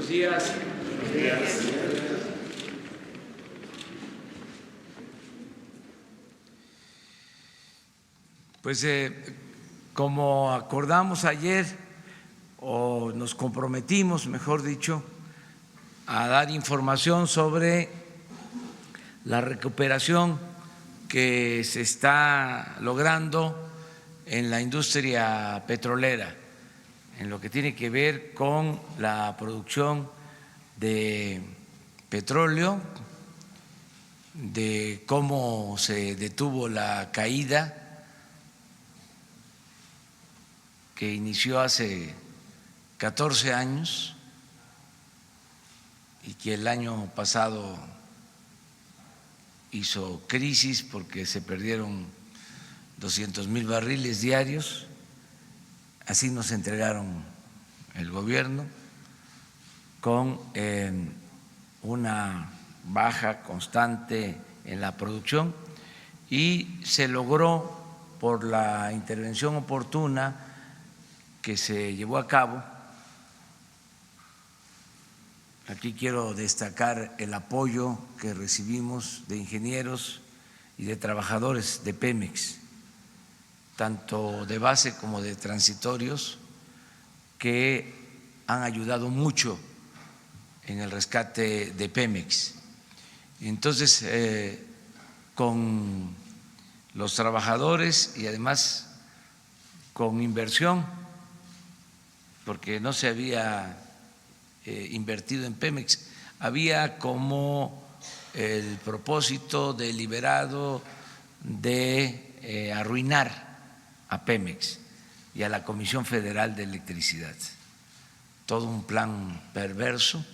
Buenos días. Buenos días. Pues como acordamos ayer, o nos comprometimos, mejor dicho, a dar información sobre la recuperación que se está logrando en la industria petrolera, en lo que tiene que ver con la producción de petróleo, de cómo se detuvo la caída que inició hace 14 años y que el año pasado hizo crisis porque se perdieron 200,000 barriles diarios. Así nos entregaron el gobierno, con una baja constante en la producción, y se logró, por la intervención oportuna que se llevó a cabo. Aquí quiero destacar el apoyo que recibimos de ingenieros y de trabajadores de Pemex, tanto de base como de transitorios, que han ayudado mucho en el rescate de Pemex. Entonces, con los trabajadores y además con inversión, porque no se había invertido en Pemex, había como el propósito deliberado de arruinar a Pemex y a la Comisión Federal de Electricidad, todo un plan perverso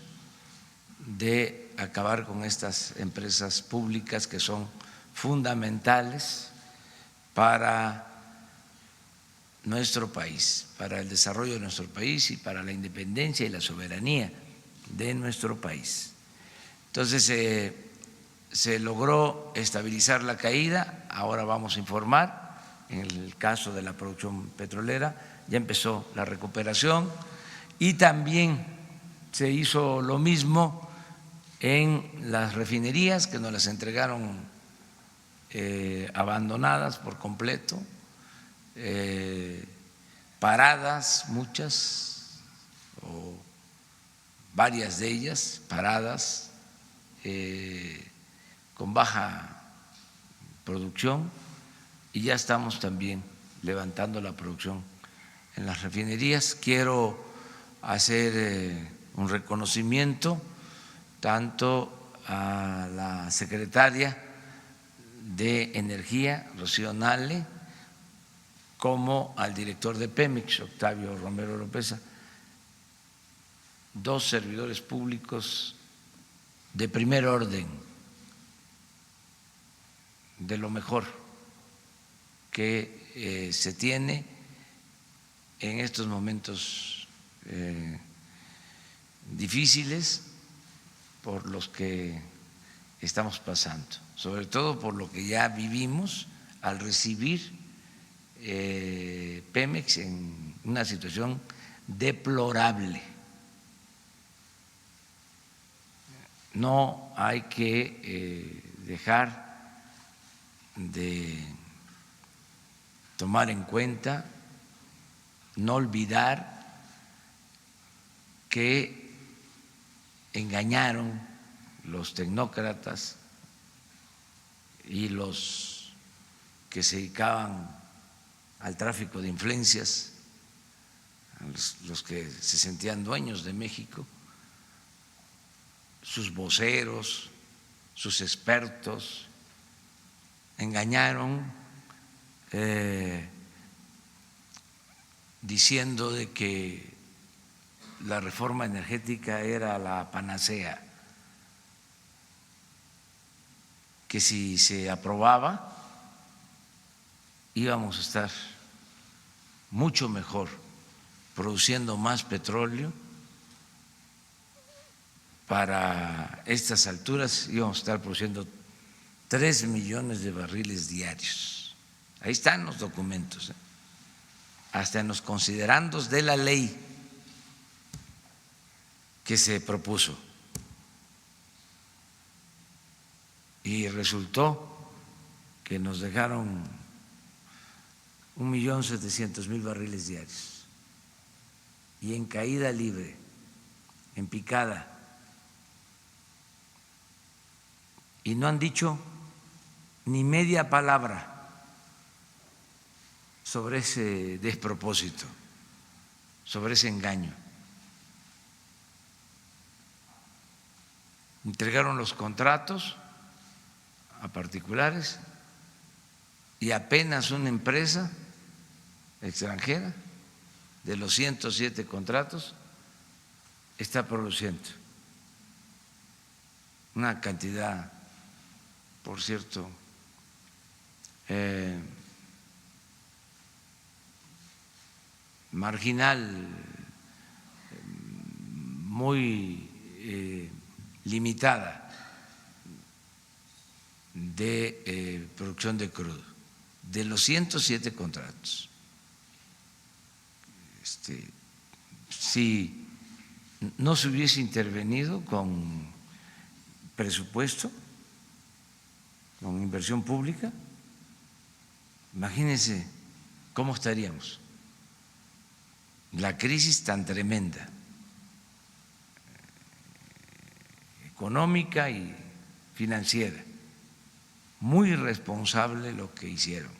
de acabar con estas empresas públicas que son fundamentales para nuestro país, para el desarrollo de nuestro país y para la independencia y la soberanía de nuestro país. Entonces se logró estabilizar la caída. Ahora vamos a informar. En el caso de la producción petrolera ya empezó la recuperación, y también se hizo lo mismo en las refinerías, que nos las entregaron abandonadas por completo, paradas, muchas o varias de ellas paradas, con baja producción, y ya estamos también levantando la producción en las refinerías. Quiero hacer un reconocimiento tanto a la secretaria de Energía, Rocío Nale, como al director de Pemex, Octavio Romero Oropeza, dos servidores públicos de primer orden, de lo mejor que se tiene en estos momentos difíciles por los que estamos pasando, sobre todo por lo que ya vivimos al recibir Pemex en una situación deplorable. No hay que dejar de tomar en cuenta, no olvidar que engañaron los tecnócratas y los que se dedicaban al tráfico de influencias, los que se sentían dueños de México, sus voceros, sus expertos, engañaron diciendo de que la reforma energética era la panacea, que si se aprobaba íbamos a estar mucho mejor, produciendo más petróleo. Para estas alturas íbamos a estar produciendo 3 millones de barriles diarios. Ahí están los documentos, hasta en los considerandos de la ley. que se propuso. Y resultó que nos dejaron 1.700.000 barriles diarios y en caída libre, en picada. Y no han dicho ni media palabra sobre ese despropósito, sobre ese engaño. Entregaron los contratos a particulares y apenas una empresa extranjera de los 107 contratos está produciendo una cantidad, por cierto, marginal, muy limitada de producción de crudo, de los 107 contratos. Si no se hubiese intervenido con presupuesto, con inversión pública, imagínense cómo estaríamos. La crisis tan tremenda, económica y financiera, muy irresponsable lo que hicieron.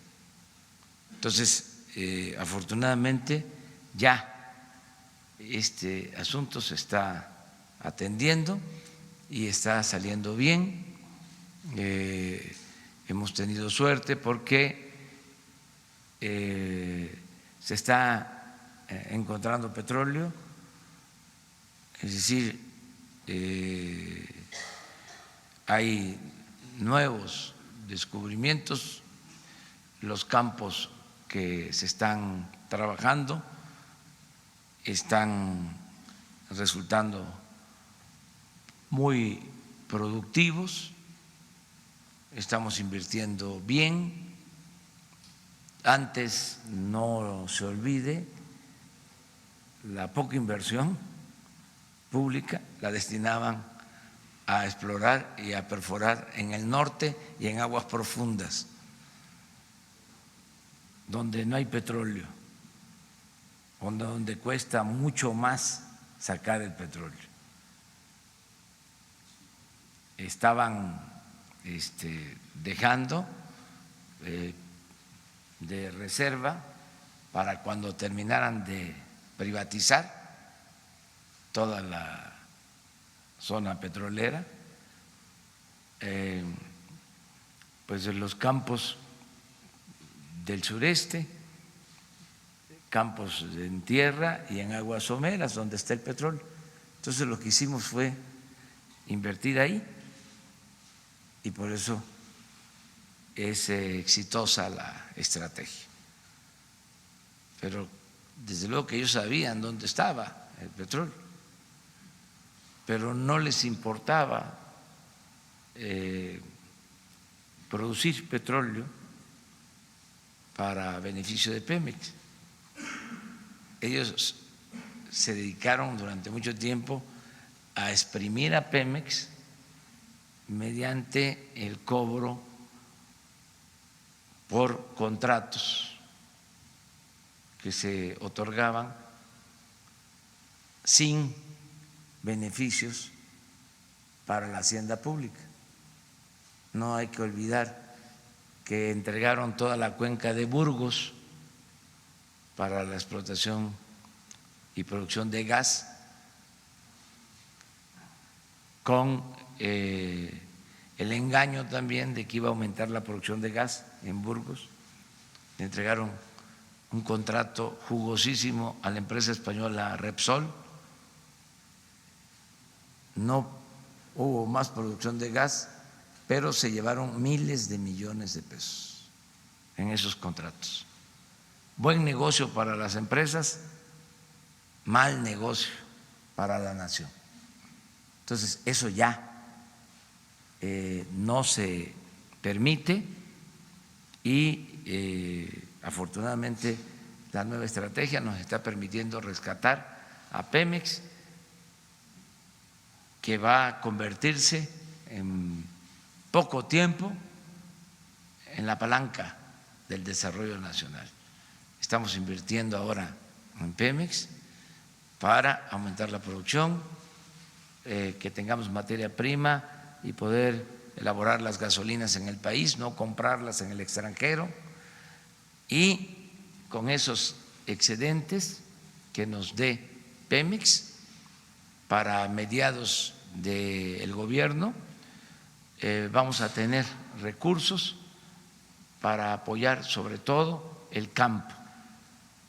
Entonces, afortunadamente ya este asunto se está atendiendo y está saliendo bien. Hemos tenido suerte porque se está encontrando petróleo, es decir, hay nuevos descubrimientos, los campos que se están trabajando están resultando muy productivos, estamos invirtiendo bien. Antes, no se olvide, la poca inversión pública la destinaban a explorar y a perforar en el norte y en aguas profundas, donde no hay petróleo, donde cuesta mucho más sacar el petróleo. Estaban dejando de reserva para cuando terminaran de privatizar toda la zona petrolera, pues en los campos del sureste, campos en tierra y en aguas someras donde está el petróleo. Entonces lo que hicimos fue invertir ahí y por eso es exitosa la estrategia. Pero desde luego que ellos sabían dónde estaba el petróleo, pero no les importaba producir petróleo para beneficio de Pemex. Ellos se dedicaron durante mucho tiempo a exprimir a Pemex mediante el cobro por contratos que se otorgaban sin beneficios para la hacienda pública. No hay que olvidar que entregaron toda la cuenca de Burgos para la explotación y producción de gas con el engaño también de que iba a aumentar la producción de gas en Burgos. Le entregaron un contrato jugosísimo a la empresa española Repsol. No hubo más producción de gas, pero se llevaron miles de millones de pesos en esos contratos. Buen negocio para las empresas, mal negocio para la nación. Entonces, eso ya no se permite y afortunadamente la nueva estrategia nos está permitiendo rescatar a Pemex que va a convertirse en poco tiempo en la palanca del desarrollo nacional. Estamos invirtiendo ahora en Pemex para aumentar la producción, que tengamos materia prima y poder elaborar las gasolinas en el país, no comprarlas en el extranjero, y con esos excedentes que nos dé Pemex para mediados del gobierno vamos a tener recursos para apoyar sobre todo el campo.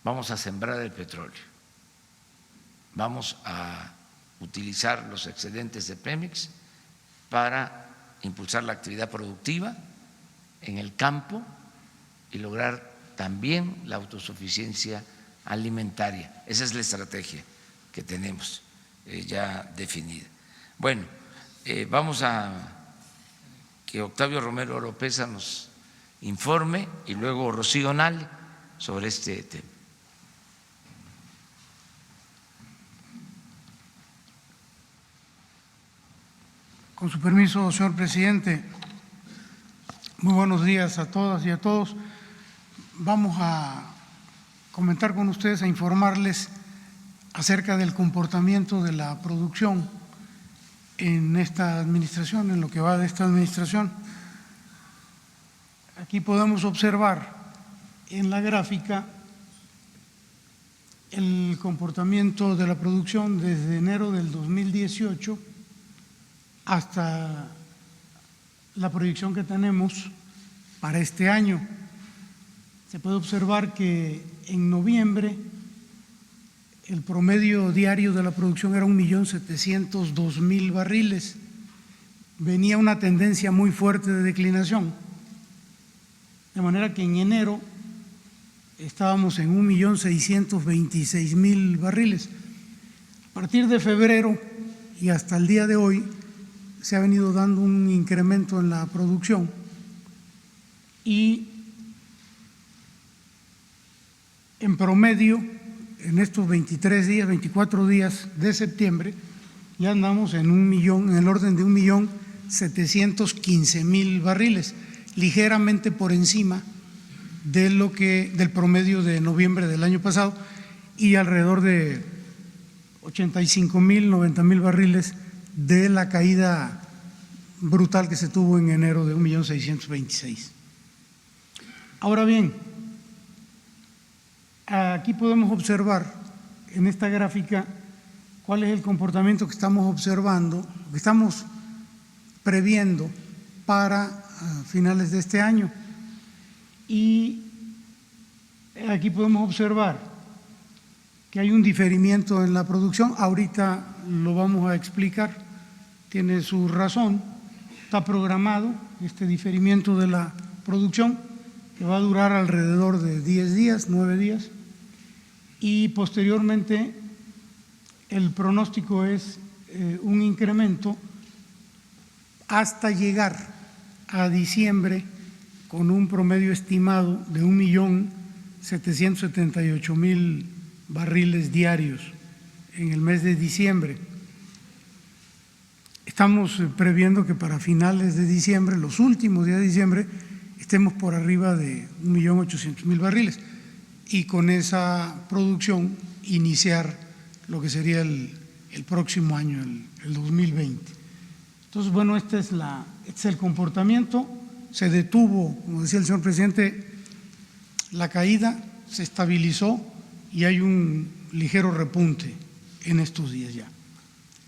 Vamos a sembrar el petróleo, vamos a utilizar los excedentes de Pemex para impulsar la actividad productiva en el campo y lograr también la autosuficiencia alimentaria. Esa es la estrategia que tenemos ya definida. Bueno, vamos a que Octavio Romero Oropeza nos informe y luego Rocío Nale sobre este tema. Con su permiso, señor presidente, muy buenos días a todas y a todos. Vamos a comentar con ustedes, a informarles acerca del comportamiento de la producción en esta administración, en lo que va de esta administración. Aquí podemos observar en la gráfica el comportamiento de la producción desde enero del 2018 hasta la proyección que tenemos para este año. Se puede observar que en noviembre el promedio diario de la producción era 1.702.000 barriles. Venía una tendencia muy fuerte de declinación, de manera que en enero estábamos en 1.626.000 barriles. A partir de febrero y hasta el día de hoy se ha venido dando un incremento en la producción y en promedio en estos 24 días de septiembre ya andamos en el orden de 1.715.000 barriles, ligeramente por encima de del promedio de noviembre del año pasado y alrededor de 85.000, 90.000 barriles de la caída brutal que se tuvo en enero de 1.626.000. Ahora bien, aquí podemos observar en esta gráfica cuál es el comportamiento que estamos observando, que estamos previendo para finales de este año. Y aquí podemos observar que hay un diferimiento en la producción. Ahorita lo vamos a explicar, tiene su razón. Está programado este diferimiento de la producción que va a durar alrededor de 10 días, 9 días, y posteriormente el pronóstico es un incremento hasta llegar a diciembre con un promedio estimado de 1.778.000 barriles diarios en el mes de diciembre. Estamos previendo que para finales de diciembre, los últimos días de diciembre, estemos por arriba de 1.800.000 barriles y con esa producción iniciar lo que sería el próximo año, el 2020. Entonces, bueno, este es el comportamiento. Se detuvo, como decía el señor presidente, la caída, se estabilizó y hay un ligero repunte en estos días ya.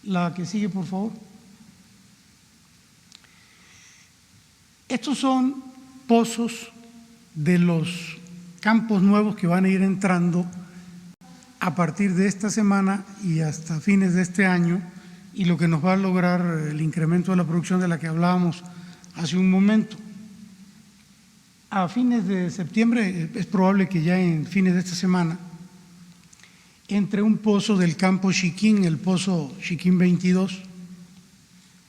La que sigue, por favor. Estos son pozos de los campos nuevos que van a ir entrando a partir de esta semana y hasta fines de este año, y lo que nos va a lograr el incremento de la producción de la que hablábamos hace un momento. A fines de septiembre, es probable que ya en fines de esta semana, entre un pozo del campo Chiquín, el pozo Chiquín 22.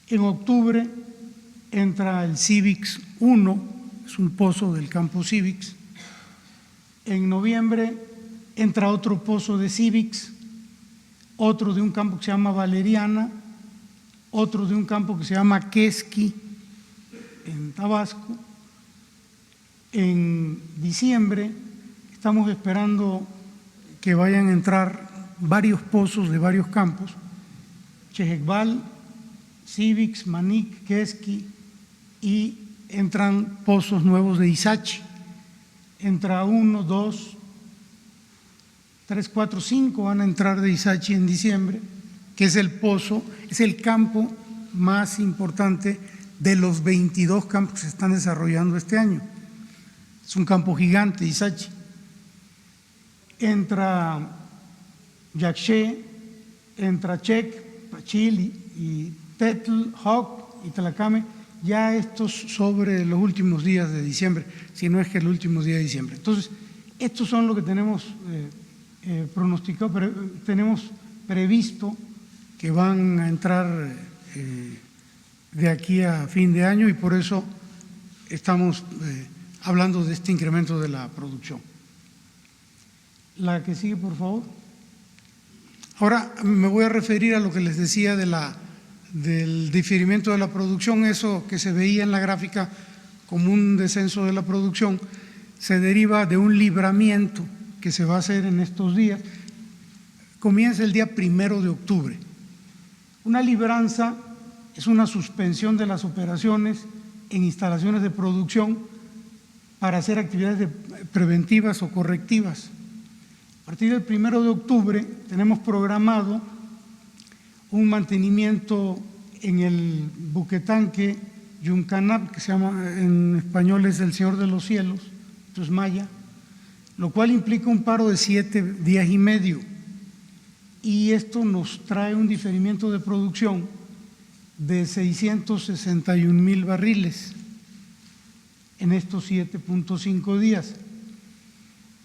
En octubre entra el Civix 1, es un pozo del campo Civix. En noviembre entra otro pozo de Civix, otro de un campo que se llama Valeriana, otro de un campo que se llama Quesqui, en Tabasco. En diciembre estamos esperando que vayan a entrar varios pozos de varios campos, Chejecbal, Civix, Manic, Quesqui, y entran pozos nuevos de Izachi. Entra 1, 2, 3, 4, 5 van a entrar de Izachi en diciembre, que es el pozo, es el campo más importante de los 22 campos que se están desarrollando este año. Es un campo gigante, Izachi. Entra Yaxché, entra Chec, Pachil y Tetl, Hawk y Tlacame, ya estos sobre los últimos días de diciembre, si no es que el último día de diciembre. Entonces, estos son lo que tenemos pronosticado, tenemos previsto que van a entrar de aquí a fin de año, y por eso estamos hablando de este incremento de la producción. La que sigue, por favor. Ahora me voy a referir a lo que les decía del diferimiento de la producción. Eso que se veía en la gráfica como un descenso de la producción se deriva de un libramiento que se va a hacer en estos días. Comienza el día 1 de octubre. Una libranza es una suspensión de las operaciones en instalaciones de producción para hacer actividades preventivas o correctivas. A partir del 1 de octubre tenemos programado un mantenimiento en el buquetanque Yuncanap, que se llama en español es el Señor de los Cielos, esto es maya, lo cual implica un paro de 7 días y medio, y esto nos trae un diferimiento de producción de 661,000 barriles en estos 7.5 días.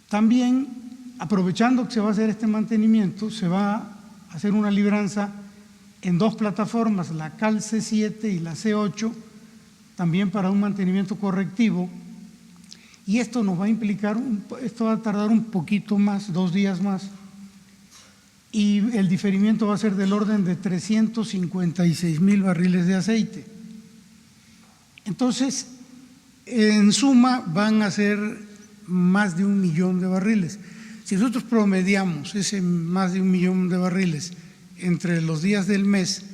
También, aprovechando que se va a hacer este mantenimiento, se va a hacer una libranza en 2 plataformas, la CAL C7 y la C8, también para un mantenimiento correctivo, y esto nos va a implicar, esto va a tardar un poquito más, 2 días más, y el diferimiento va a ser del orden de 356,000 barriles de aceite. Entonces, en suma van a ser más de 1 millón de barriles. Si nosotros promediamos ese más de 1 millón de barriles entre los días del mes,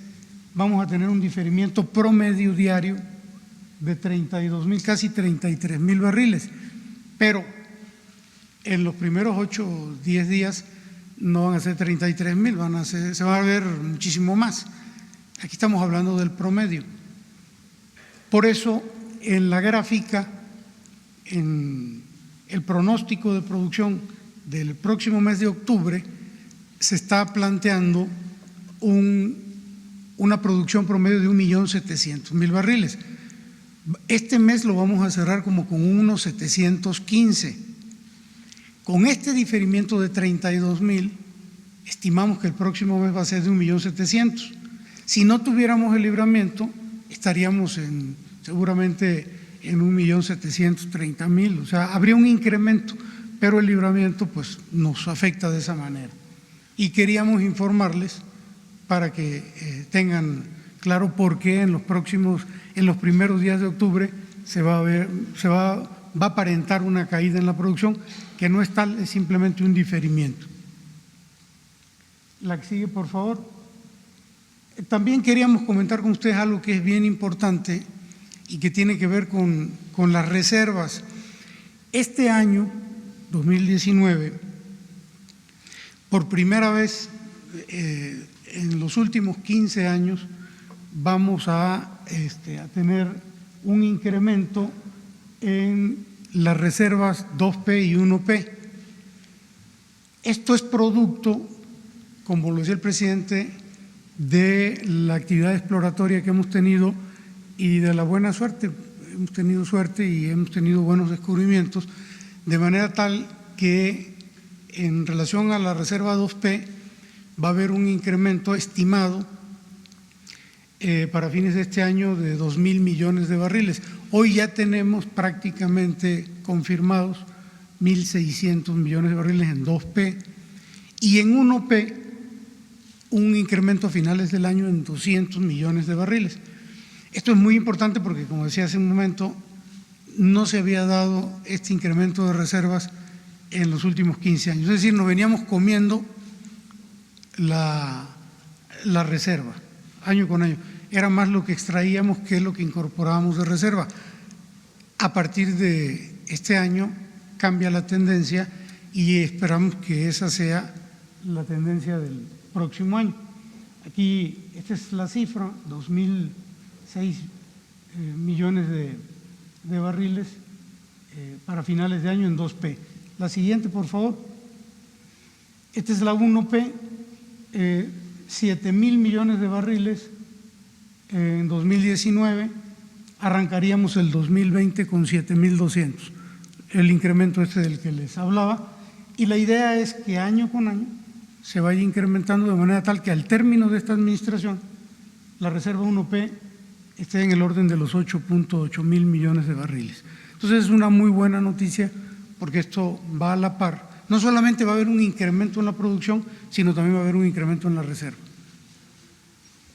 vamos a tener un diferimiento promedio diario de 32,000, casi 33,000 barriles, pero en los primeros 8 o 10 días no van a ser 33,000, se va a ver muchísimo más. Aquí estamos hablando del promedio. Por eso, en la gráfica, en el pronóstico de producción del próximo mes de octubre, se está planteando una producción promedio de 1.700.000 barriles. Este mes lo vamos a cerrar como con unos 715. Con este diferimiento de 32,000, estimamos que el próximo mes va a ser de 1.700.000. Si no tuviéramos el libramiento, estaríamos seguramente en 1.730.000, o sea, habría un incremento, pero el libramiento pues nos afecta de esa manera. Y queríamos informarles para que tengan claro por qué en los primeros días de octubre va a aparentar una caída en la producción, que no es tal, es simplemente un diferimiento. La que sigue, por favor. También queríamos comentar con ustedes algo que es bien importante y que tiene que ver con las reservas. Este año, 2019, por primera vez en los últimos 15 años, vamos a tener un incremento en las reservas 2P y 1P. Esto es producto, como lo decía el presidente, de la actividad exploratoria que hemos tenido y de la buena suerte. Hemos tenido suerte y hemos tenido buenos descubrimientos, de manera tal que en relación a la reserva 2P va a haber un incremento estimado para fines de este año de 2,000 millones de barriles. Hoy ya tenemos prácticamente confirmados 1.600 millones de barriles en 2P, y en 1P un incremento a finales del año en 200 millones de barriles. Esto es muy importante porque, como decía hace un momento, no se había dado este incremento de reservas en los últimos 15 años. Es decir, nos veníamos comiendo la reserva año con año. Era más lo que extraíamos que lo que incorporábamos de reserva. A partir de este año cambia la tendencia y esperamos que esa sea la tendencia del próximo año. Aquí, esta es la cifra, 2.006 millones de barriles para finales de año en 2P. La siguiente, por favor. Esta es la 1P, 7.000 millones de barriles en 2019, arrancaríamos el 2020 con 7.200, el incremento este del que les hablaba, y la idea es que año con año se vaya incrementando de manera tal que al término de esta administración la reserva 1P esté en el orden de los 8.8 mil millones de barriles. Entonces es una muy buena noticia porque esto va a la par. No solamente va a haber un incremento en la producción, sino también va a haber un incremento en la reserva.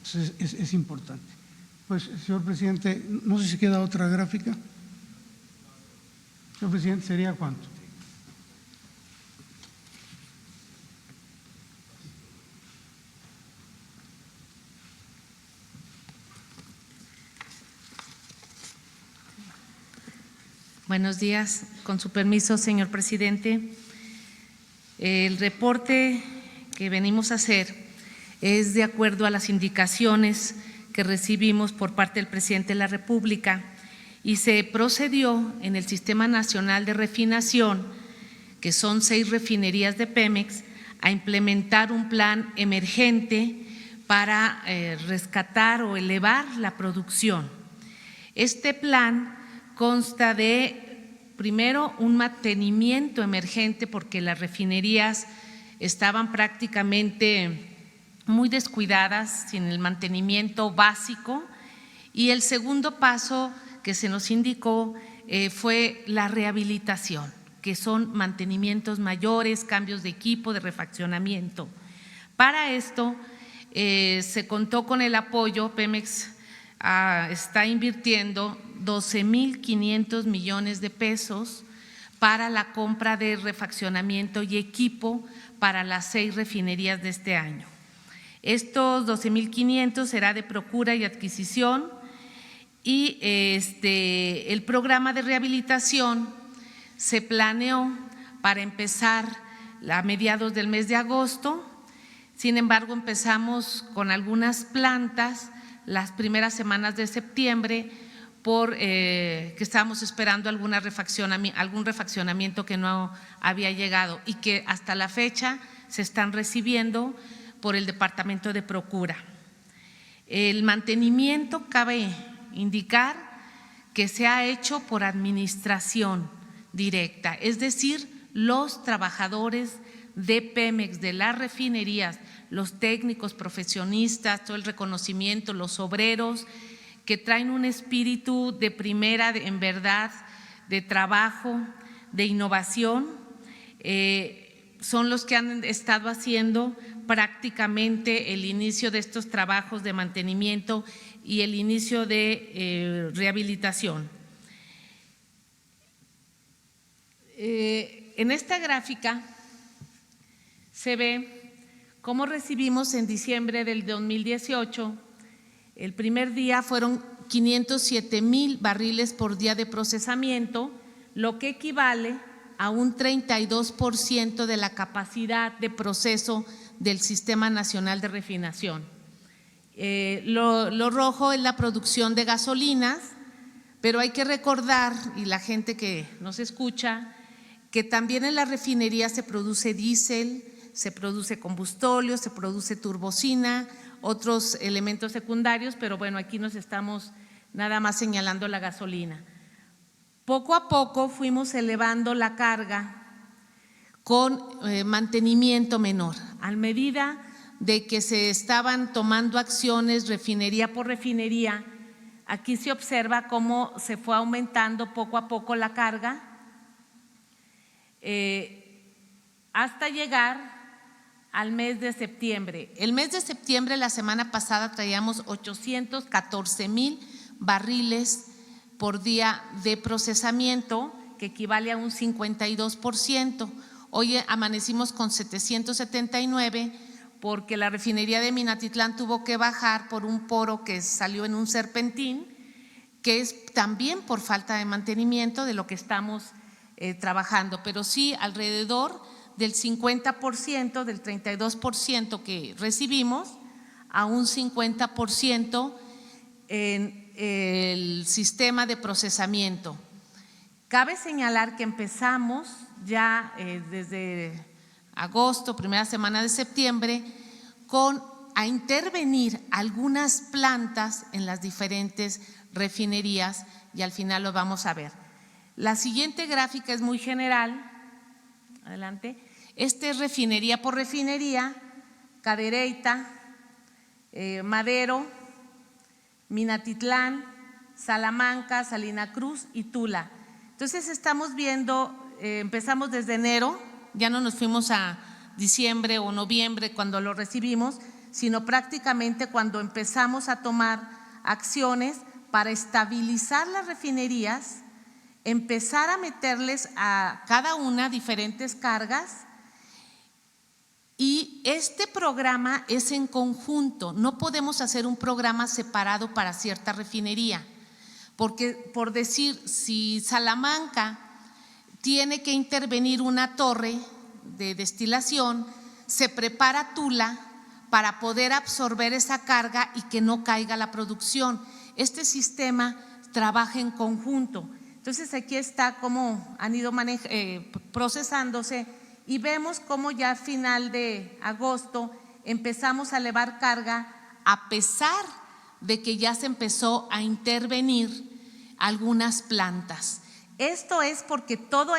Entonces es importante. Pues, señor presidente, no sé si queda otra gráfica. Señor presidente, ¿sería cuánto? Buenos días. Con su permiso, señor presidente. El reporte que venimos a hacer es de acuerdo a las indicaciones que recibimos por parte del presidente de la República y se procedió en el Sistema Nacional de Refinación, que son 6 refinerías de Pemex, a implementar un plan emergente para rescatar o elevar la producción. Este plan consta de, primero, un mantenimiento emergente porque las refinerías estaban prácticamente muy descuidadas, sin el mantenimiento básico, y el segundo paso que se nos indicó fue la rehabilitación, que son mantenimientos mayores, cambios de equipo, de refaccionamiento. Para esto se contó con el apoyo, Pemex está invirtiendo 12.500 millones de pesos para la compra de refaccionamiento y equipo para las 6 refinerías de este año. Estos 12.500 será de procura y adquisición y el programa de rehabilitación se planeó para empezar a mediados del mes de agosto. Sin embargo, empezamos con algunas plantas las primeras semanas de septiembre que estábamos esperando algún refaccionamiento que no había llegado y que hasta la fecha se están recibiendo por el Departamento de Procura. El mantenimiento, cabe indicar que se ha hecho por administración directa, es decir, los trabajadores de Pemex, de las refinerías, los técnicos, profesionistas, todo el reconocimiento, los obreros que traen un espíritu de primera, en verdad, de trabajo, de innovación, son los que han estado haciendo prácticamente el inicio de estos trabajos de mantenimiento y el inicio de rehabilitación. En esta gráfica se ve cómo recibimos en diciembre del 2018, el primer día fueron 507,000 barriles por día de procesamiento, lo que equivale a un 32% de la capacidad de proceso del Sistema Nacional de Refinación. Lo rojo es la producción de gasolinas, pero hay que recordar, y la gente que nos escucha, que también en la refinería se produce diésel, se produce combustóleo, se produce turbocina, otros elementos secundarios, pero bueno, aquí nos estamos nada más señalando la gasolina. Poco a poco fuimos elevando la carga con mantenimiento menor, a medida de que se estaban tomando acciones refinería por refinería. Aquí se observa cómo se fue aumentando poco a poco la carga hasta llegar al mes de septiembre. El mes de septiembre, la semana pasada, traíamos 814,000 barriles por día de procesamiento, que equivale a un 52%. Hoy amanecimos con 779 porque la refinería de Minatitlán tuvo que bajar por un poro que salió en un serpentín, que es también por falta de mantenimiento de lo que estamos trabajando, pero sí alrededor del 50%, del 32% que recibimos, a un 50% en el sistema de procesamiento. Cabe señalar que empezamos ya desde agosto, primera semana de septiembre, a intervenir algunas plantas en las diferentes refinerías y al final lo vamos a ver. La siguiente gráfica es muy general. Adelante. Este es refinería por refinería: Cadereyta, Madero, Minatitlán, Salamanca, Salina Cruz y Tula. Entonces estamos viendo, empezamos desde enero, ya no nos fuimos a diciembre o noviembre cuando lo recibimos, sino prácticamente cuando empezamos a tomar acciones para estabilizar las refinerías, empezar a meterles a cada una diferentes cargas. Y este programa es en conjunto, no podemos hacer un programa separado para cierta refinería, porque por decir, si Salamanca tiene que intervenir una torre de destilación, se prepara Tula para poder absorber esa carga y que no caiga la producción. Este sistema trabaja en conjunto. Entonces aquí está cómo han ido procesándose y vemos cómo ya a final de agosto empezamos a elevar carga a pesar de que ya se empezó a intervenir algunas plantas. Esto es porque todo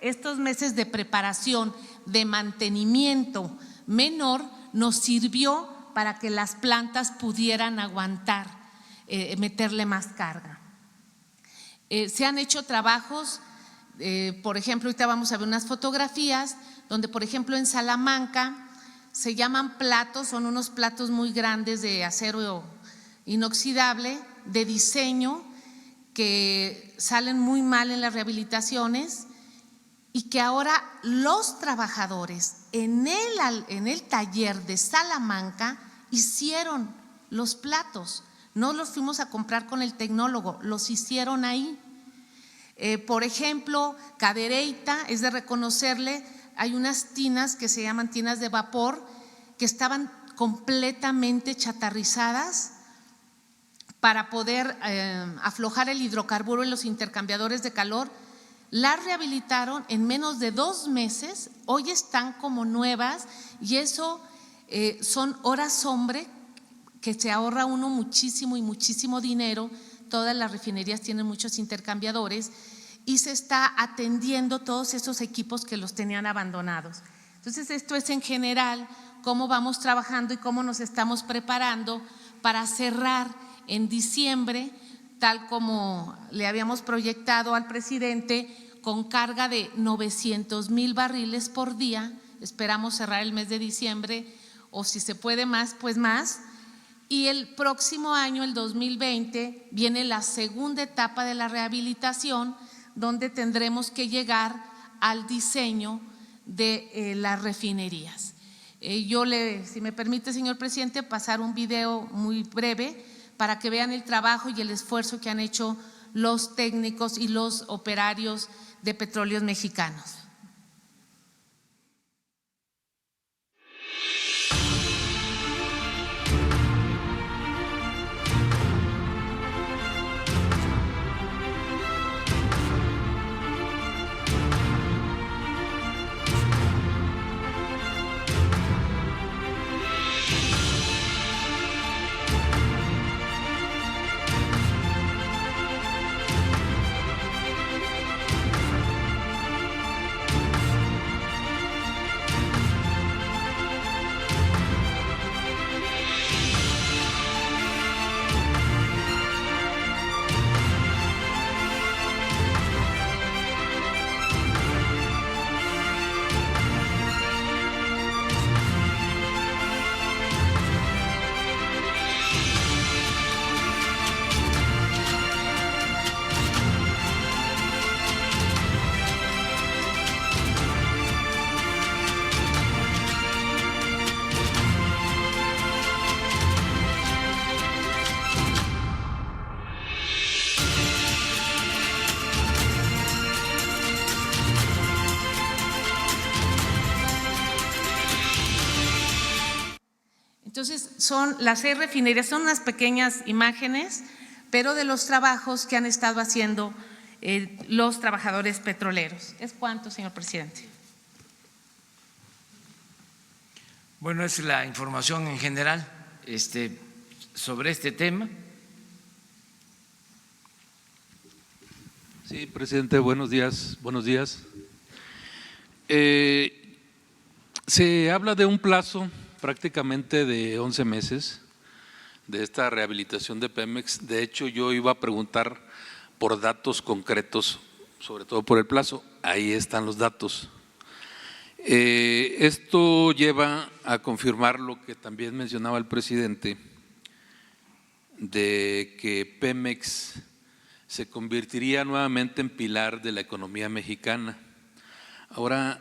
estos meses de preparación, de mantenimiento menor, nos sirvió para que las plantas pudieran aguantar, meterle más carga. Se han hecho trabajos, por ejemplo, ahorita vamos a ver unas fotografías donde, por ejemplo, en Salamanca se llaman platos, son unos platos muy grandes de acero inoxidable, de diseño, que salen muy mal en las rehabilitaciones y que ahora los trabajadores en el taller de Salamanca hicieron los platos. No los fuimos a comprar con el tecnólogo, los hicieron ahí. Por ejemplo, Cadereyta, es de reconocerle, hay unas tinas que se llaman tinas de vapor que estaban completamente chatarrizadas para poder aflojar el hidrocarburo en los intercambiadores de calor. Las rehabilitaron en menos de 2 meses, hoy están como nuevas y eso son horas hombre que se ahorra uno muchísimo y muchísimo dinero. Todas las refinerías tienen muchos intercambiadores y se está atendiendo todos esos equipos que los tenían abandonados. Entonces esto es en general cómo vamos trabajando y cómo nos estamos preparando para cerrar en diciembre, tal como le habíamos proyectado al presidente, con carga de 900,000 barriles por día. Esperamos cerrar el mes de diciembre o si se puede más, pues más. Y el próximo año, el 2020, viene la segunda etapa de la rehabilitación, donde tendremos que llegar al diseño de las refinerías. Si me permite, señor presidente, pasar un video muy breve para que vean el trabajo y el esfuerzo que han hecho los técnicos y los operarios de Petróleos Mexicanos. Entonces, son las 6 refinerías, son unas pequeñas imágenes, pero de los trabajos que han estado haciendo los trabajadores petroleros. ¿Es cuánto, señor presidente? Bueno, es la información en general sobre este tema. Sí, presidente, buenos días. Buenos días. Se habla de un plazo prácticamente de 11 meses de esta rehabilitación de Pemex. De hecho, yo iba a preguntar por datos concretos, sobre todo por el plazo. Ahí están los datos. Esto lleva a confirmar lo que también mencionaba el presidente, de que Pemex se convertiría nuevamente en pilar de la economía mexicana. Ahora,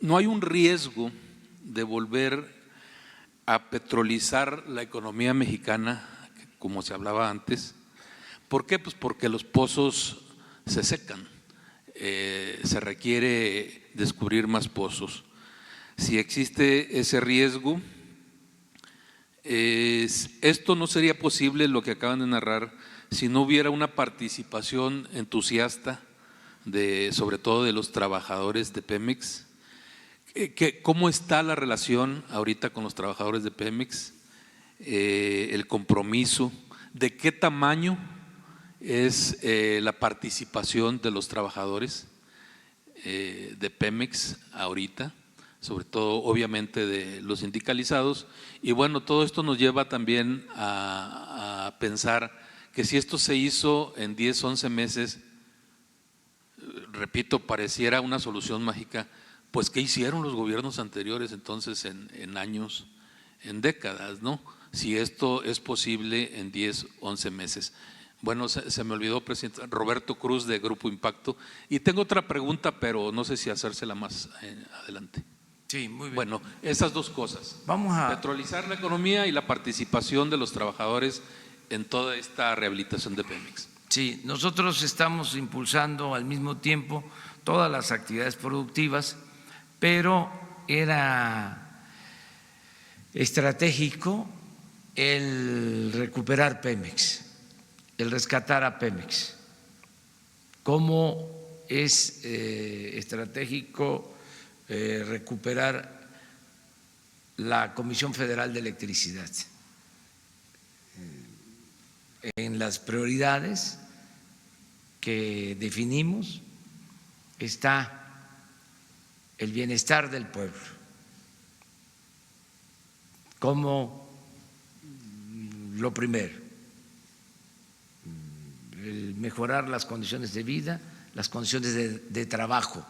no hay un riesgo de volver a petrolizar la economía mexicana, como se hablaba antes. ¿Por qué? Pues porque los pozos se secan, se requiere descubrir más pozos. Si existe ese riesgo, esto no sería posible, lo que acaban de narrar, si no hubiera una participación entusiasta sobre todo de los trabajadores de Pemex. ¿Cómo está la relación ahorita con los trabajadores de Pemex? El compromiso, ¿de qué tamaño es la participación de los trabajadores de Pemex ahorita? Sobre todo obviamente de los sindicalizados. Y bueno, todo esto nos lleva también a pensar que si esto se hizo en 10, 11 meses, repito, pareciera una solución mágica, pues ¿qué hicieron los gobiernos anteriores entonces en años, en décadas, ¿no? Si esto es posible en 10, 11 meses. Bueno, se me olvidó, presidente, Roberto Cruz de Grupo Impacto. Y tengo otra pregunta, pero no sé si hacérsela más adelante. Sí, muy bien. Bueno, esas dos cosas. Vamos a petrolizar la economía y la participación de los trabajadores en toda esta rehabilitación de Pemex. Sí, nosotros estamos impulsando al mismo tiempo todas las actividades productivas, pero era estratégico el recuperar Pemex, el rescatar a Pemex. ¿Cómo es estratégico recuperar la Comisión Federal de Electricidad? En las prioridades que definimos está el bienestar del pueblo, como lo primero, el mejorar las condiciones de vida, las condiciones de trabajo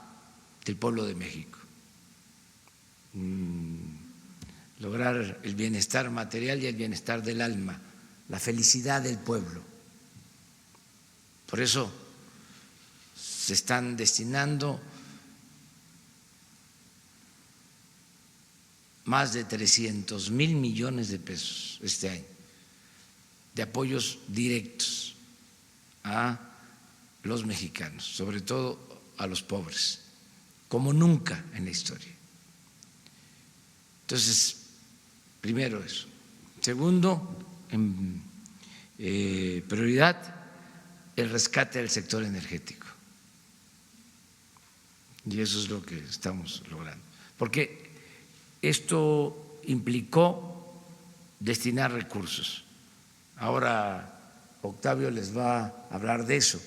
del pueblo de México, lograr el bienestar material y el bienestar del alma, la felicidad del pueblo. Por eso se están destinando más de 300,000 millones de pesos este año de apoyos directos a los mexicanos, sobre todo a los pobres, como nunca en la historia. Entonces, primero eso. Segundo, en prioridad, el rescate del sector energético. Y eso es lo que estamos logrando. Porque esto implicó destinar recursos. Ahora Octavio les va a hablar de eso.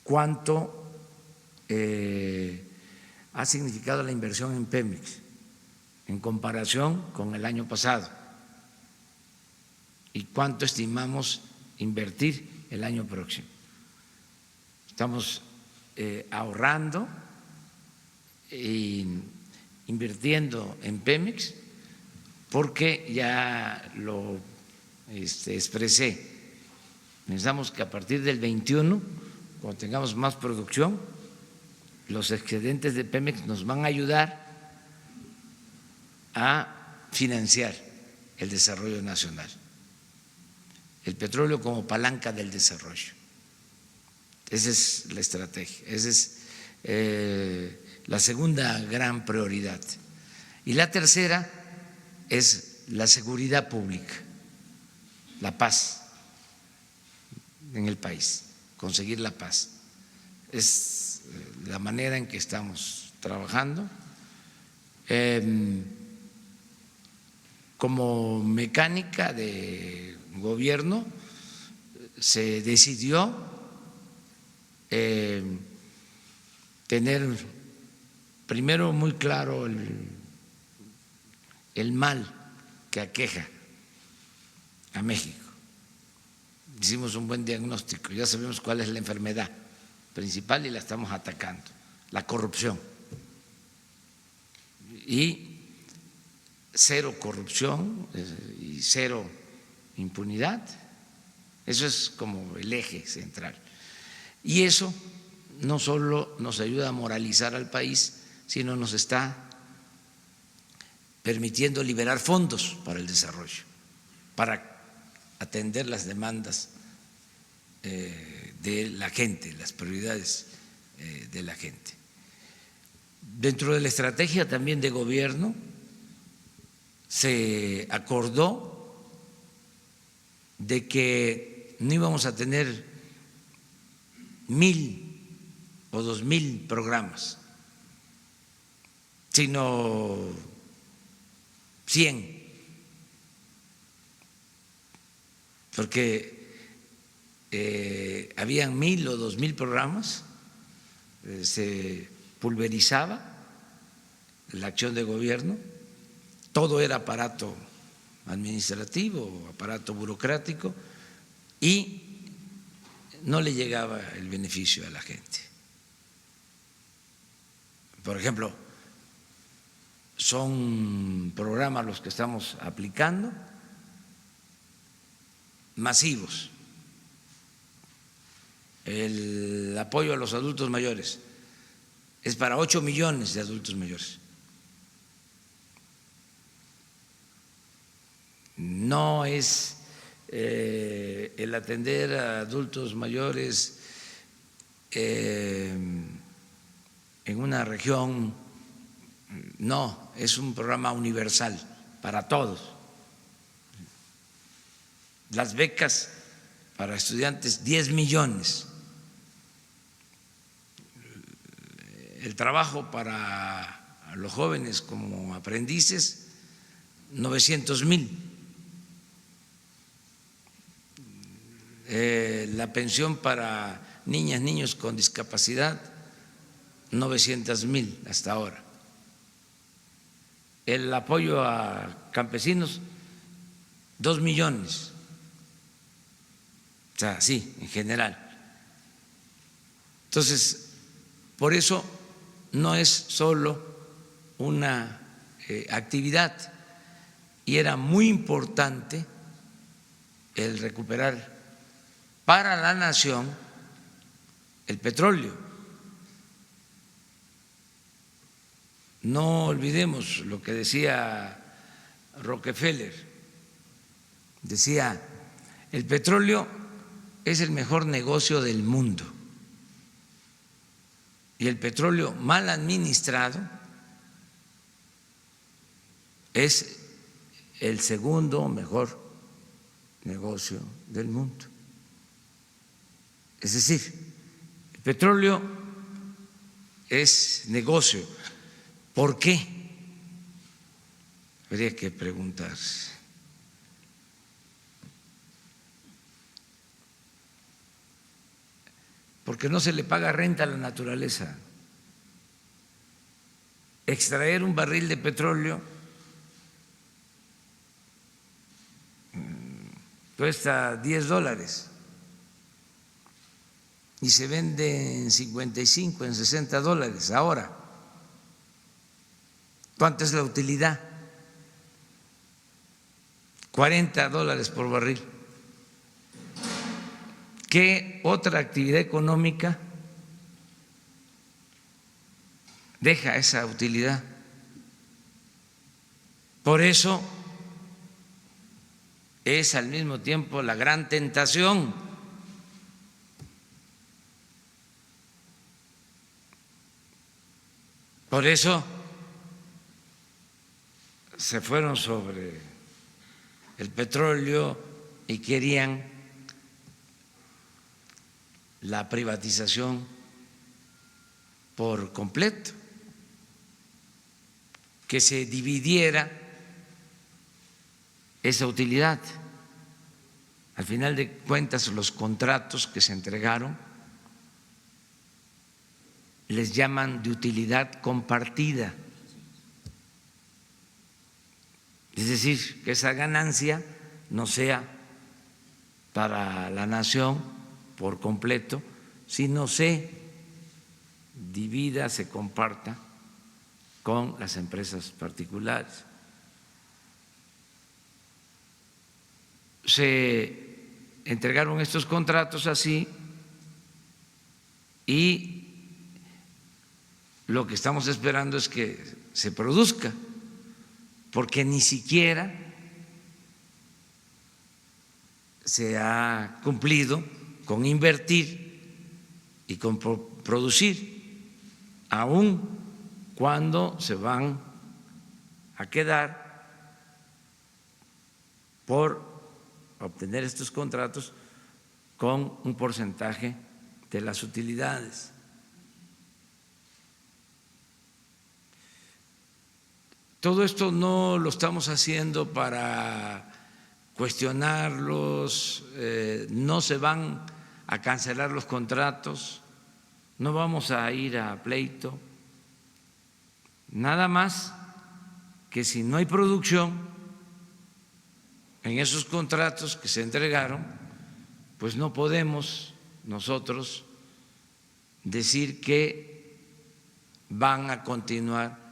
¿Cuánto ha significado la inversión en Pemex en comparación con el año pasado? ¿Y cuánto estimamos invertir el año próximo? Estamos ahorrando e invirtiendo en Pemex porque ya lo expresé. Pensamos que a partir del 21, cuando tengamos más producción, los excedentes de Pemex nos van a ayudar a financiar el desarrollo nacional. El petróleo como palanca del desarrollo. Esa es la estrategia, esa es la segunda gran prioridad. Y la tercera es la seguridad pública, la paz en el país, conseguir la paz. Es la manera en que estamos trabajando. Como mecánica de gobierno se decidió tener primero muy claro el mal que aqueja a México. Hicimos un buen diagnóstico, ya sabemos cuál es la enfermedad principal y la estamos atacando, la corrupción. Y cero corrupción y cero impunidad, eso es como el eje central. Y eso no solo nos ayuda a moralizar al país, sino nos está permitiendo liberar fondos para el desarrollo, para atender las demandas de la gente, las prioridades de la gente. Dentro de la estrategia también de gobierno se acordó de que no íbamos a tener 1,000 o 2,000 programas, sino 100, porque habían 1,000 o 2,000 programas, se pulverizaba la acción de gobierno, todo era aparato administrativo, aparato burocrático, y no le llegaba el beneficio a la gente. Por ejemplo, son programas los que estamos aplicando masivos. El apoyo a los adultos mayores es para 8 millones de adultos mayores. No es el atender a adultos mayores en una región, no, es un programa universal para todos. Las becas para estudiantes, 10 millones. El trabajo para los jóvenes como aprendices, 900,000. La pensión para niñas, niños con discapacidad, 900,000 hasta ahora. El apoyo a campesinos, 2 millones. O sea, sí, en general. Entonces, por eso no es solo una actividad, y era muy importante el recuperar para la nación el petróleo. No olvidemos lo que decía Rockefeller, decía, el petróleo es el mejor negocio del mundo, y el petróleo mal administrado es el segundo mejor negocio del mundo. Es decir, el petróleo es negocio. ¿Por qué? Habría que preguntarse. Porque no se le paga renta a la naturaleza. Extraer un barril de petróleo cuesta $10 y se vende en 55, en $60 ahora. ¿Cuánta es la utilidad? $40 por barril. ¿Qué otra actividad económica deja esa utilidad? Por eso es al mismo tiempo la gran tentación. Por eso se fueron sobre el petróleo y querían la privatización por completo, que se dividiera esa utilidad. Al final de cuentas, los contratos que se entregaron les llaman de utilidad compartida. Es decir, que esa ganancia no sea para la nación por completo, sino se divida, se comparta con las empresas particulares. Se entregaron estos contratos así y lo que estamos esperando es que se produzca, porque ni siquiera se ha cumplido con invertir y con producir, aun cuando se van a quedar por obtener estos contratos con un porcentaje de las utilidades. Todo esto no lo estamos haciendo para cuestionarlos, no se van a cancelar los contratos, no vamos a ir a pleito, nada más que si no hay producción en esos contratos que se entregaron, pues no podemos nosotros decir que van a continuar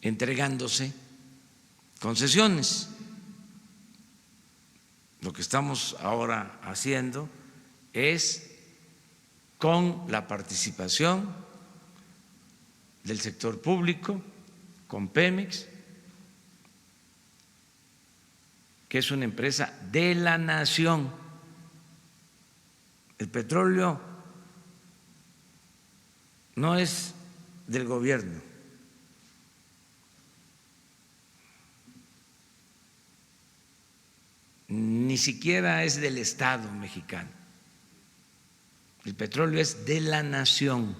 entregándose concesiones. Lo que estamos ahora haciendo es, con la participación del sector público, con Pemex, que es una empresa de la nación. El petróleo no es del gobierno, ni siquiera es del Estado mexicano. El petróleo es de la nación.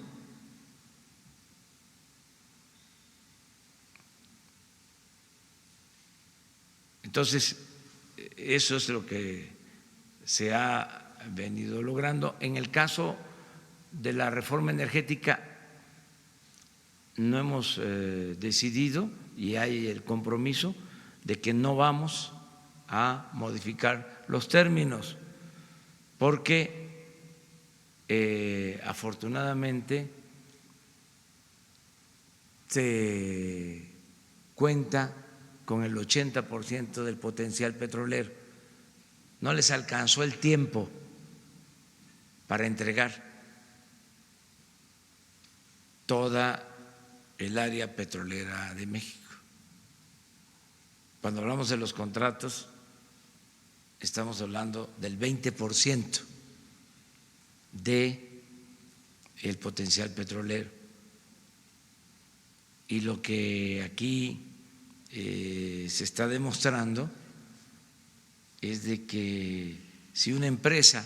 Entonces, eso es lo que se ha venido logrando. En el caso de la reforma energética, no hemos decidido, y hay el compromiso de que no vamos a modificar los términos, porque afortunadamente se cuenta con el 80% del potencial petrolero. No les alcanzó el tiempo para entregar toda el área petrolera de México. Cuando hablamos de los contratos, estamos hablando del 20% del potencial petrolero. Y lo que aquí se está demostrando es de que si una empresa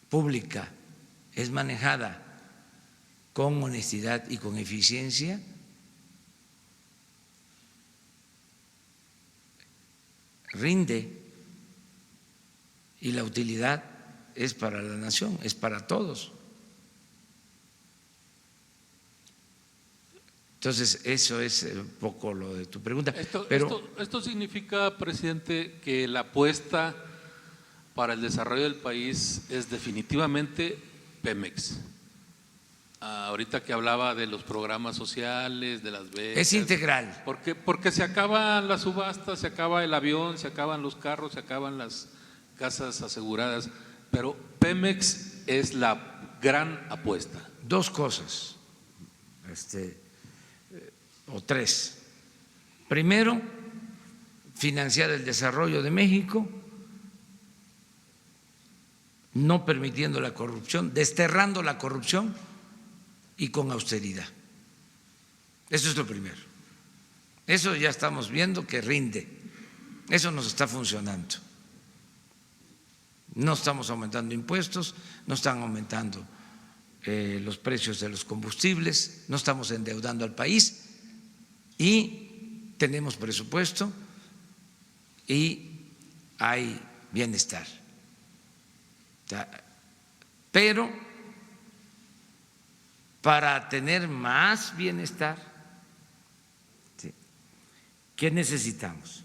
pública es manejada con honestidad y con eficiencia, rinde, y la utilidad es para la nación, es para todos. Entonces, eso es un poco lo de tu pregunta. Esto significa, presidente, que la apuesta para el desarrollo del país es definitivamente Pemex. Ahorita que hablaba de los programas sociales, de las becas. Es integral. Porque se acaban las subastas, se acaba el avión, se acaban los carros, se acaban las casas aseguradas, pero Pemex es la gran apuesta. Dos cosas, o tres. Primero, financiar el desarrollo de México, no permitiendo la corrupción, desterrando la corrupción y con austeridad. Eso es lo primero. Eso ya estamos viendo que rinde. Eso nos está funcionando. No estamos aumentando impuestos, no están aumentando los precios de los combustibles, no estamos endeudando al país y tenemos presupuesto y hay bienestar. Pero para tener más bienestar, ¿sí?, ¿qué necesitamos?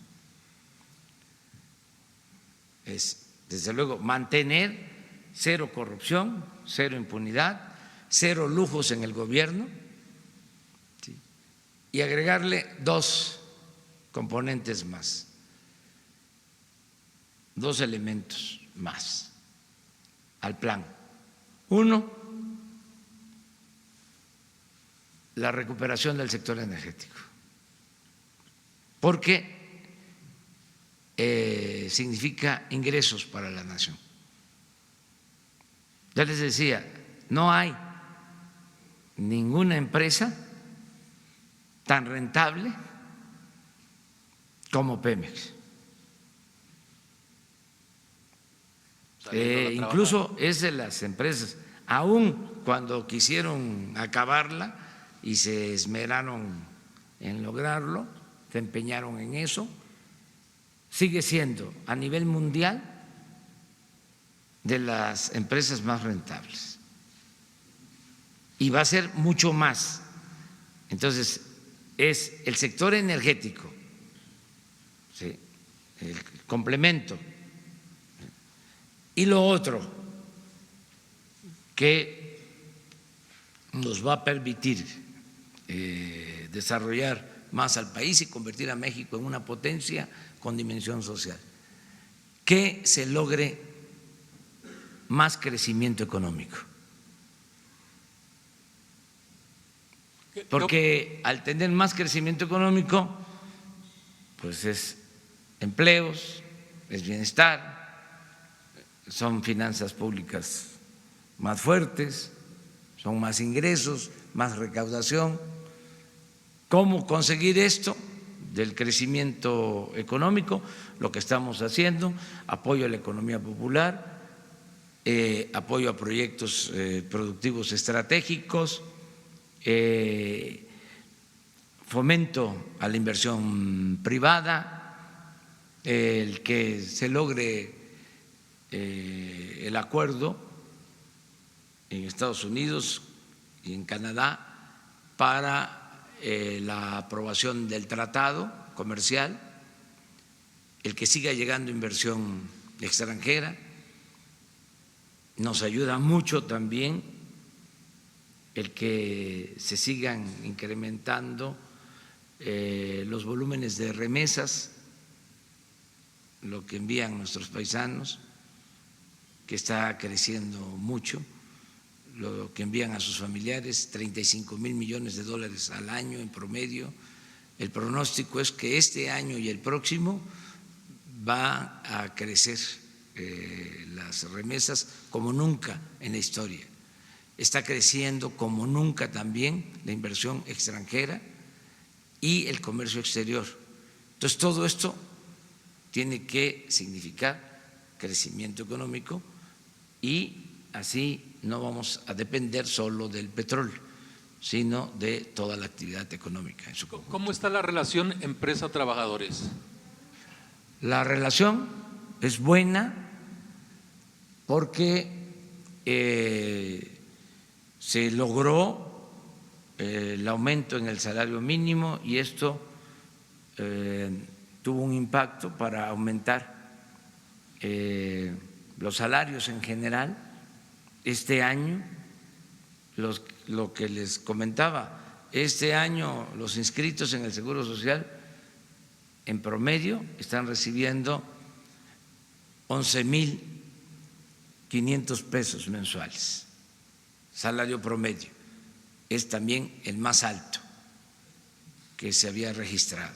Es, desde luego, mantener cero corrupción, cero impunidad, cero lujos en el gobierno, ¿sí?, y agregarle dos componentes más, dos elementos más al plan. Uno, la recuperación del sector energético, porque significa ingresos para la nación. Ya les decía, no hay ninguna empresa tan rentable como Pemex. Incluso es de las empresas, aun cuando quisieron acabarla y se esmeraron en lograrlo, se empeñaron en eso, sigue siendo a nivel mundial de las empresas más rentables y va a ser mucho más. Entonces, es el sector energético, ¿sí?, el complemento. Y lo otro que nos va a permitir desarrollar más al país y convertir a México en una potencia con dimensión social, que se logre más crecimiento económico. Porque al tener más crecimiento económico, pues es empleos, es bienestar, son finanzas públicas más fuertes, son más ingresos, más recaudación. ¿Cómo conseguir esto del crecimiento económico? Lo que estamos haciendo, apoyo a la economía popular, apoyo a proyectos productivos estratégicos, fomento a la inversión privada, el que se logre el acuerdo en Estados Unidos y en Canadá para la aprobación del tratado comercial, el que siga llegando inversión extranjera. Nos ayuda mucho también el que se sigan incrementando los volúmenes de remesas, lo que envían nuestros paisanos, que está creciendo mucho, lo que envían a sus familiares, 35,000 millones de dólares al año en promedio. El pronóstico es que este año y el próximo va a crecer las remesas como nunca en la historia. Está creciendo como nunca también la inversión extranjera y el comercio exterior. Entonces, todo esto tiene que significar crecimiento económico y así no vamos a depender solo del petróleo, sino de toda la actividad económica en su conjunto. ¿Cómo está la relación empresa-trabajadores? La relación es buena porque se logró el aumento en el salario mínimo y esto tuvo un impacto para aumentar los salarios en general. Este año, lo que les comentaba, este año los inscritos en el Seguro Social en promedio están recibiendo 11,500 pesos mensuales, salario promedio. Es también el más alto que se había registrado.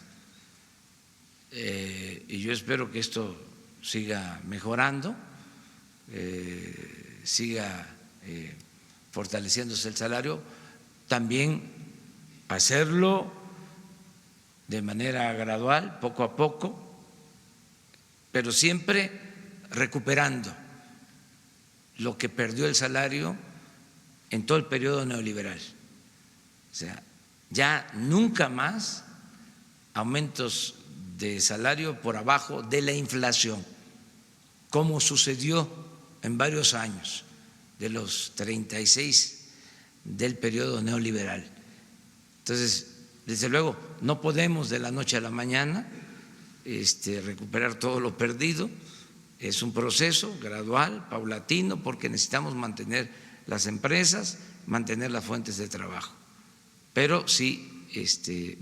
Y yo espero que esto siga mejorando, siga fortaleciéndose el salario. También hacerlo de manera gradual, poco a poco, pero siempre recuperando lo que perdió el salario en todo el periodo neoliberal. O sea, ya nunca más aumentos de salario por abajo de la inflación, como sucedió en varios años de los 36 del periodo neoliberal. Entonces, desde luego, no podemos de la noche a la mañana recuperar todo lo perdido. Es un proceso gradual, paulatino, porque necesitamos mantener las empresas, mantener las fuentes de trabajo. Pero sí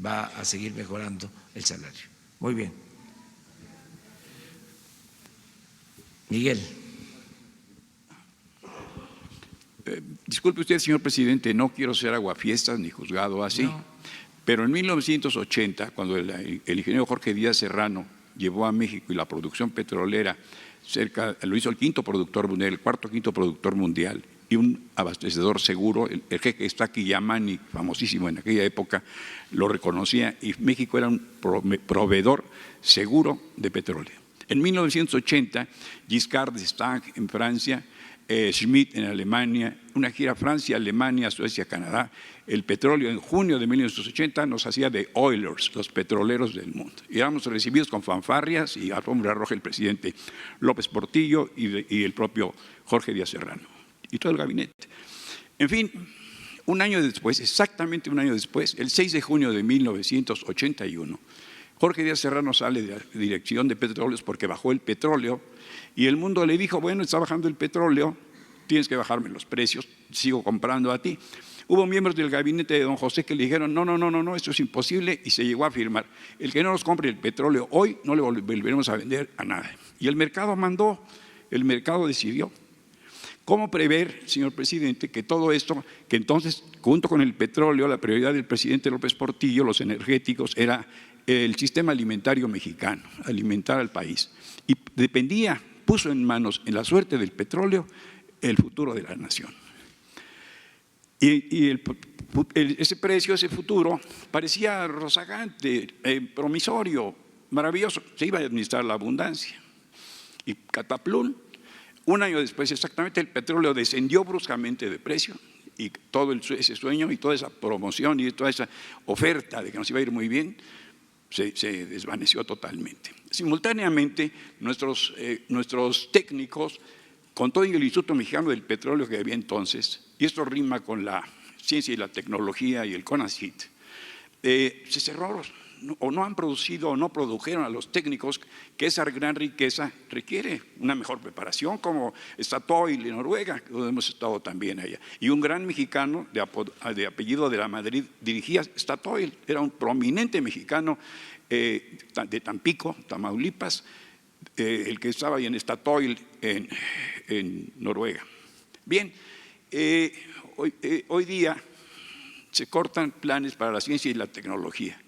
va a seguir mejorando el salario. Muy bien. Miguel. Disculpe usted, señor presidente, no quiero ser aguafiestas ni juzgado así, pero en 1980, cuando el ingeniero Jorge Díaz Serrano llevó a México y la producción petrolera lo hizo el quinto productor mundial, el cuarto quinto productor mundial, y un abastecedor seguro, el jeque Staki Yamani, famosísimo en aquella época, lo reconocía, y México era un proveedor seguro de petróleo. En 1980, Giscard d'Estaing en Francia, Schmidt en Alemania, una gira Francia, Alemania, Suecia, Canadá. El petróleo en junio de 1980 nos hacía de oilers, los petroleros del mundo. Y éramos recibidos con fanfarrias y alfombra roja el presidente López Portillo y el propio Jorge Díaz Serrano y todo el gabinete. En fin, un año después, exactamente un año después, el 6 de junio de 1981, Jorge Díaz Serrano sale de la Dirección de Petróleos porque bajó el petróleo y el mundo le dijo, bueno, está bajando el petróleo, tienes que bajarme los precios, sigo comprando a ti. Hubo miembros del gabinete de don José que le dijeron, no, esto es imposible, y se llegó a firmar. El que no nos compre el petróleo hoy, no le volveremos a vender a nada. Y el mercado mandó, el mercado decidió. ¿Cómo prever, señor presidente, que todo esto, que entonces, junto con el petróleo, la prioridad del presidente López Portillo, los energéticos, era el sistema alimentario mexicano, alimentar al país? Y dependía, puso en manos, en la suerte del petróleo, el futuro de la nación. Y ese precio, ese futuro, parecía rozagante, promisorio, maravilloso. Se iba a administrar la abundancia. Y cataplum, un año después exactamente, el petróleo descendió bruscamente de precio y todo ese sueño y toda esa promoción y toda esa oferta de que nos iba a ir muy bien se desvaneció totalmente. Simultáneamente, nuestros técnicos, con todo el Instituto Mexicano del Petróleo que había entonces, y esto rima con la ciencia y la tecnología y el CONACYT, se cerró o no han producido o no produjeron a los técnicos que esa gran riqueza requiere una mejor preparación, como Statoil en Noruega, donde hemos estado también allá. Y un gran mexicano de apellido de la Madrid dirigía Statoil, era un prominente mexicano de Tampico, Tamaulipas, el que estaba ahí en Statoil en Noruega. Bien, hoy día se cortan planes para la ciencia y la tecnología.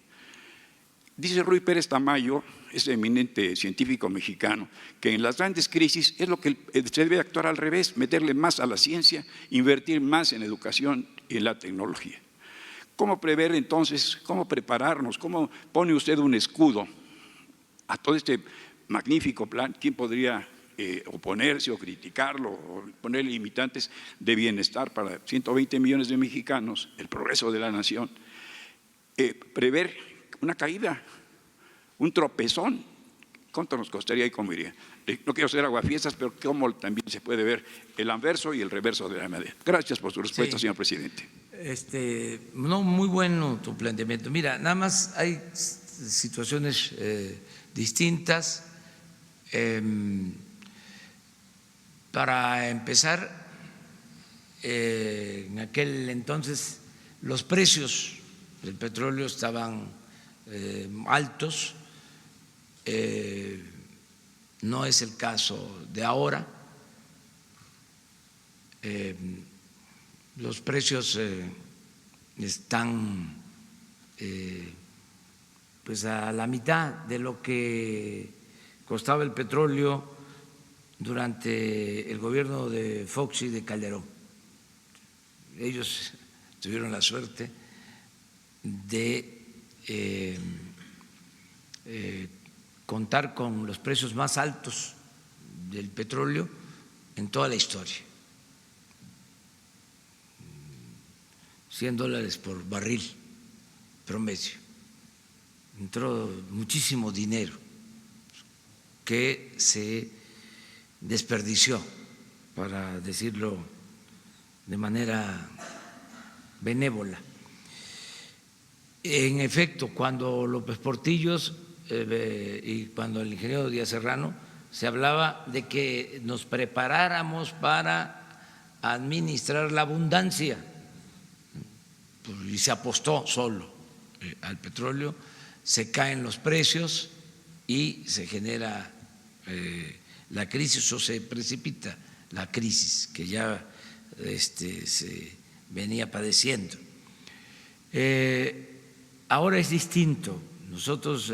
Dice Ruy Pérez Tamayo, ese eminente científico mexicano, que en las grandes crisis es lo que se debe actuar al revés, meterle más a la ciencia, invertir más en educación y en la tecnología. ¿Cómo prever entonces, cómo prepararnos, cómo pone usted un escudo a todo este magnífico plan? ¿Quién podría oponerse o criticarlo o poner limitantes de bienestar para 120 millones de mexicanos, el progreso de la nación? Prever una caída, un tropezón, ¿cuánto nos costaría y cómo iría? No quiero ser aguafiestas, pero cómo también se puede ver el anverso y el reverso de la medalla. Gracias por su respuesta, señor presidente. No, muy bueno tu planteamiento. Mira, nada más hay situaciones distintas. Para empezar, en aquel entonces los precios del petróleo estaban altos, no es el caso de ahora. Los precios están pues a la mitad de lo que costaba el petróleo durante el gobierno de Fox y de Calderón. Ellos tuvieron la suerte de contar con los precios más altos del petróleo en toda la historia. $100 por barril promedio. Entró muchísimo dinero que se desperdició, para decirlo de manera benévola. En efecto, cuando López Portillos y cuando el ingeniero Díaz Serrano se hablaba de que nos preparáramos para administrar la abundancia, y se apostó solo al petróleo, se caen los precios y se genera la crisis, o se precipita la crisis que ya se venía padeciendo. Ahora es distinto. Nosotros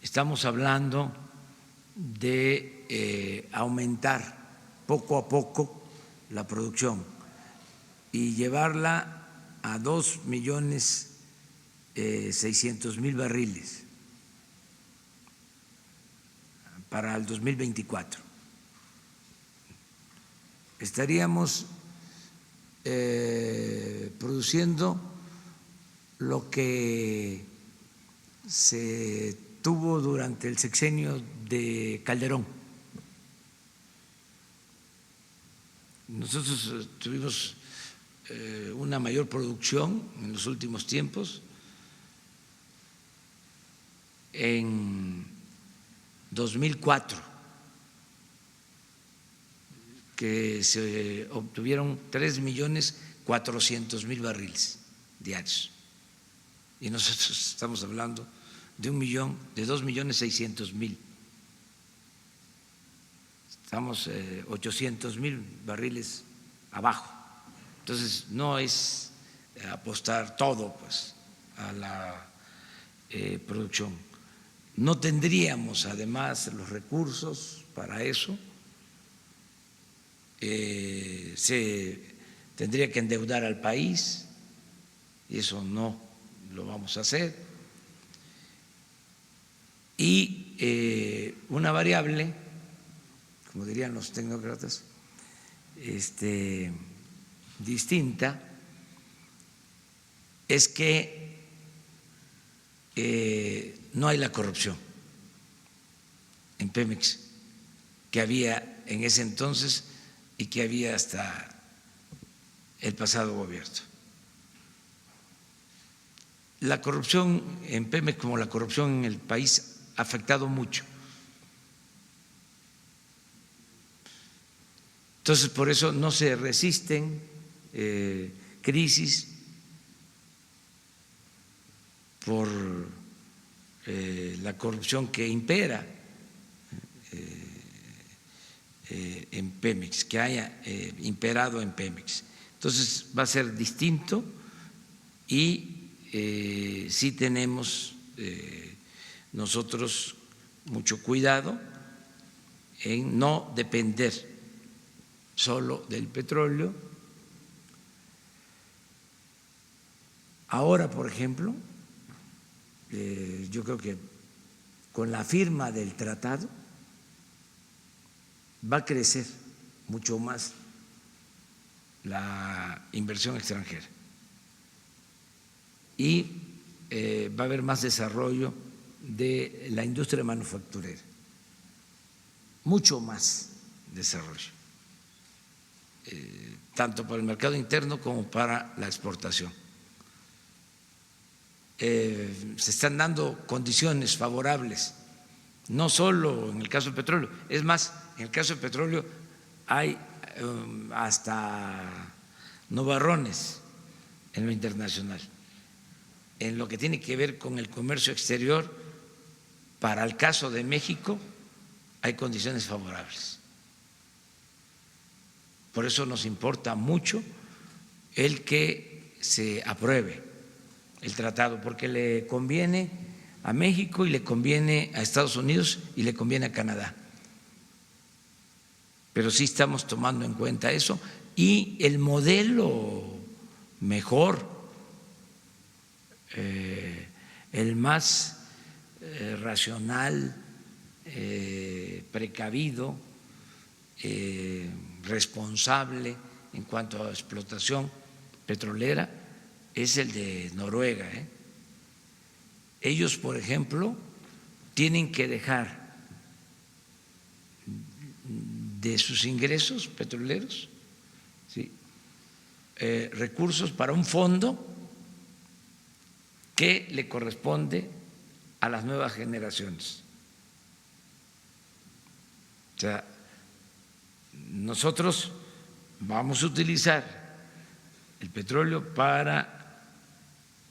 estamos hablando de aumentar poco a poco la producción y llevarla a 2.600.000 barriles para el 2024. Estaríamos produciendo lo que se tuvo durante el sexenio de Calderón. Nosotros tuvimos una mayor producción en los últimos tiempos. En 2004, que se obtuvieron 3.400.000 barriles diarios, y nosotros estamos hablando de 2.600.000. Estamos 800.000 barriles abajo. Entonces no es apostar todo pues a la producción. No tendríamos además los recursos para eso. Se tendría que endeudar al país y eso no lo vamos a hacer. Y una variable, como dirían los tecnócratas, distinta, es que no hay la corrupción en Pemex que había en ese entonces y que había hasta el pasado gobierno. La corrupción en Pemex, como la corrupción en el país, ha afectado mucho. Entonces, por eso no se resisten crisis por la corrupción que impera en Pemex, que haya imperado en Pemex. Entonces va a ser distinto y sí tenemos nosotros mucho cuidado en no depender solo del petróleo. Ahora, por ejemplo, yo creo que con la firma del tratado va a crecer mucho más la inversión extranjera y va a haber más desarrollo de la industria manufacturera, mucho más desarrollo, tanto para el mercado interno como para la exportación. Se están dando condiciones favorables, no solo en el caso del petróleo, es más, en el caso del petróleo hay hasta nubarrones en lo internacional. En lo que tiene que ver con el comercio exterior, para el caso de México hay condiciones favorables. Por eso nos importa mucho el que se apruebe el tratado, porque le conviene a México y le conviene a Estados Unidos y le conviene a Canadá. Pero sí estamos tomando en cuenta eso y el modelo mejor el más racional, precavido, responsable en cuanto a explotación petrolera es el de Noruega. Ellos, por ejemplo, tienen que dejar de sus ingresos petroleros, ¿sí?, recursos para un fondo que le corresponde a las nuevas generaciones. O sea, nosotros vamos a utilizar el petróleo para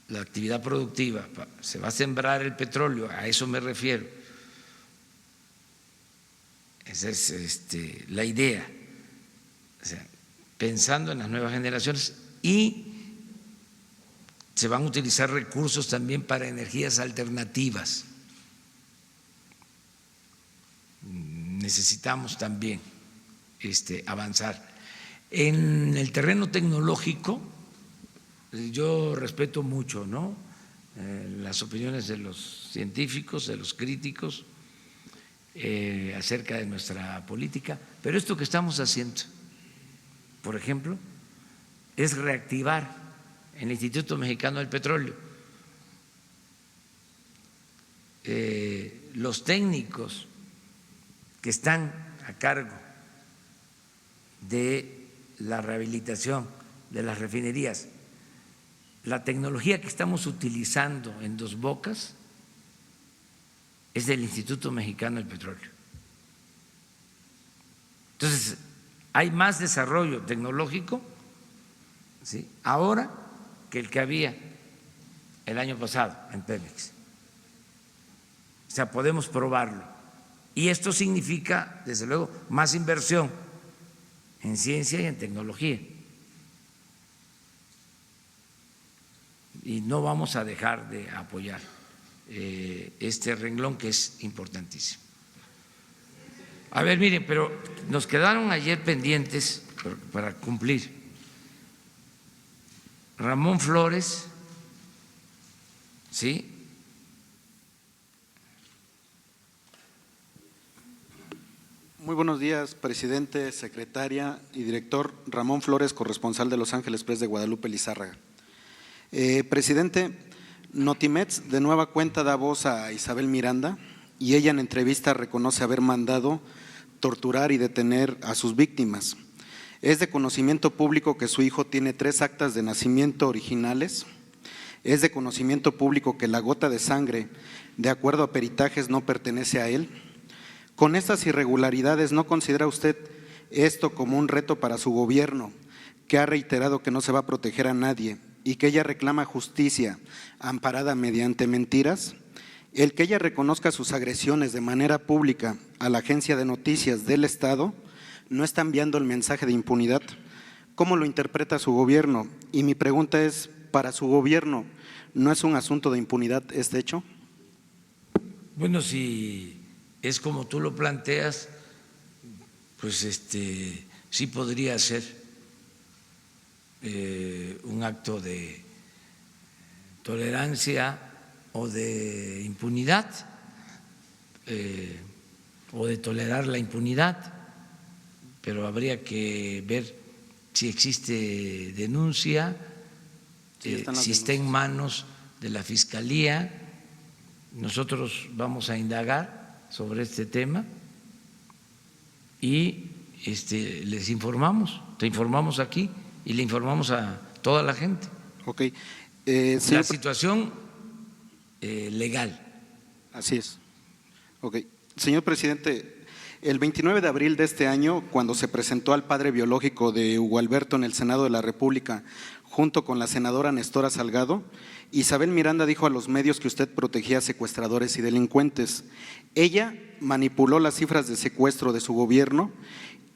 la actividad productiva, se va a sembrar el petróleo, a eso me refiero. Esa es la idea, o sea, pensando en las nuevas generaciones, y se van a utilizar recursos también para energías alternativas. Necesitamos también avanzar. En el terreno tecnológico, yo respeto mucho, ¿no?, las opiniones de los científicos, de los críticos acerca de nuestra política, pero esto que estamos haciendo, por ejemplo, es reactivar el Instituto Mexicano del Petróleo. Los técnicos que están a cargo de la rehabilitación de las refinerías, la tecnología que estamos utilizando en Dos Bocas es del Instituto Mexicano del Petróleo. Entonces, hay más desarrollo tecnológico, ¿sí?, ahora que el que había el año pasado en Pemex. O sea, podemos probarlo. Y esto significa, desde luego, más inversión en ciencia y en tecnología. Y no vamos a dejar de apoyar este renglón que es importantísimo. A ver, miren, pero nos quedaron ayer pendientes para cumplir. Ramón Flores, ¿sí? Muy buenos días, presidente, secretaria y director. Ramón Flores, corresponsal de Los Ángeles Press de Guadalupe, Lizárraga. Presidente, Notimex de nueva cuenta da voz a Isabel Miranda y ella en entrevista reconoce haber mandado torturar y detener a sus víctimas. Es de conocimiento público que su hijo tiene 3 actas de nacimiento originales. Es de conocimiento público que la gota de sangre, de acuerdo a peritajes, no pertenece a él. Con estas irregularidades, ¿no considera usted esto como un reto para su gobierno, que ha reiterado que no se va a proteger a nadie y que ella reclama justicia amparada mediante mentiras? El que ella reconozca sus agresiones de manera pública a la agencia de noticias del Estado no está enviando el mensaje de impunidad. ¿Cómo lo interpreta su gobierno? Y mi pregunta es, ¿para su gobierno no es un asunto de impunidad este hecho? Bueno, si es como tú lo planteas, pues sí podría ser un acto de tolerancia o de impunidad, o de tolerar la impunidad, pero habría que ver si existe denuncia, si está en manos de la Fiscalía. Nosotros vamos a indagar sobre este tema y les informamos, te informamos aquí y le informamos a toda la gente. Ok. La situación legal. Así es. Ok. Señor presidente, el 29 de abril de este año, cuando se presentó al padre biológico de Hugo Alberto en el Senado de la República, junto con la senadora Nestora Salgado, Isabel Miranda dijo a los medios que usted protegía a secuestradores y delincuentes. Ella manipuló las cifras de secuestro de su gobierno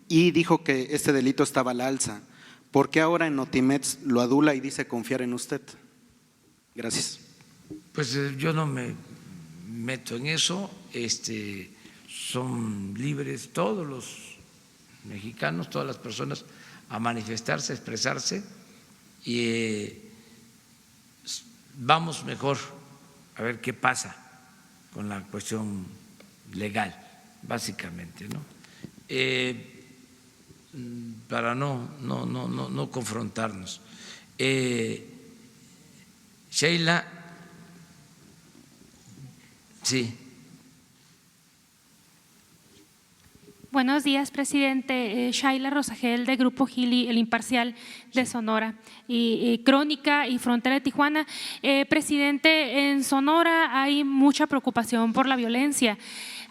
y dijo que este delito estaba a la alza. ¿Por qué ahora en Notimex lo adula y dice confiar en usted? Gracias. Pues yo no me meto en eso, son libres todos los mexicanos, todas las personas a manifestarse, a expresarse, y vamos mejor a ver qué pasa con la cuestión legal, básicamente, ¿no? Para no confrontarnos. Sheila, sí. Buenos días, presidente. Shaila Rosagel, de Grupo Gili, El Imparcial de Sonora, y Crónica y Frontera de Tijuana. Presidente, en Sonora hay mucha preocupación por la violencia.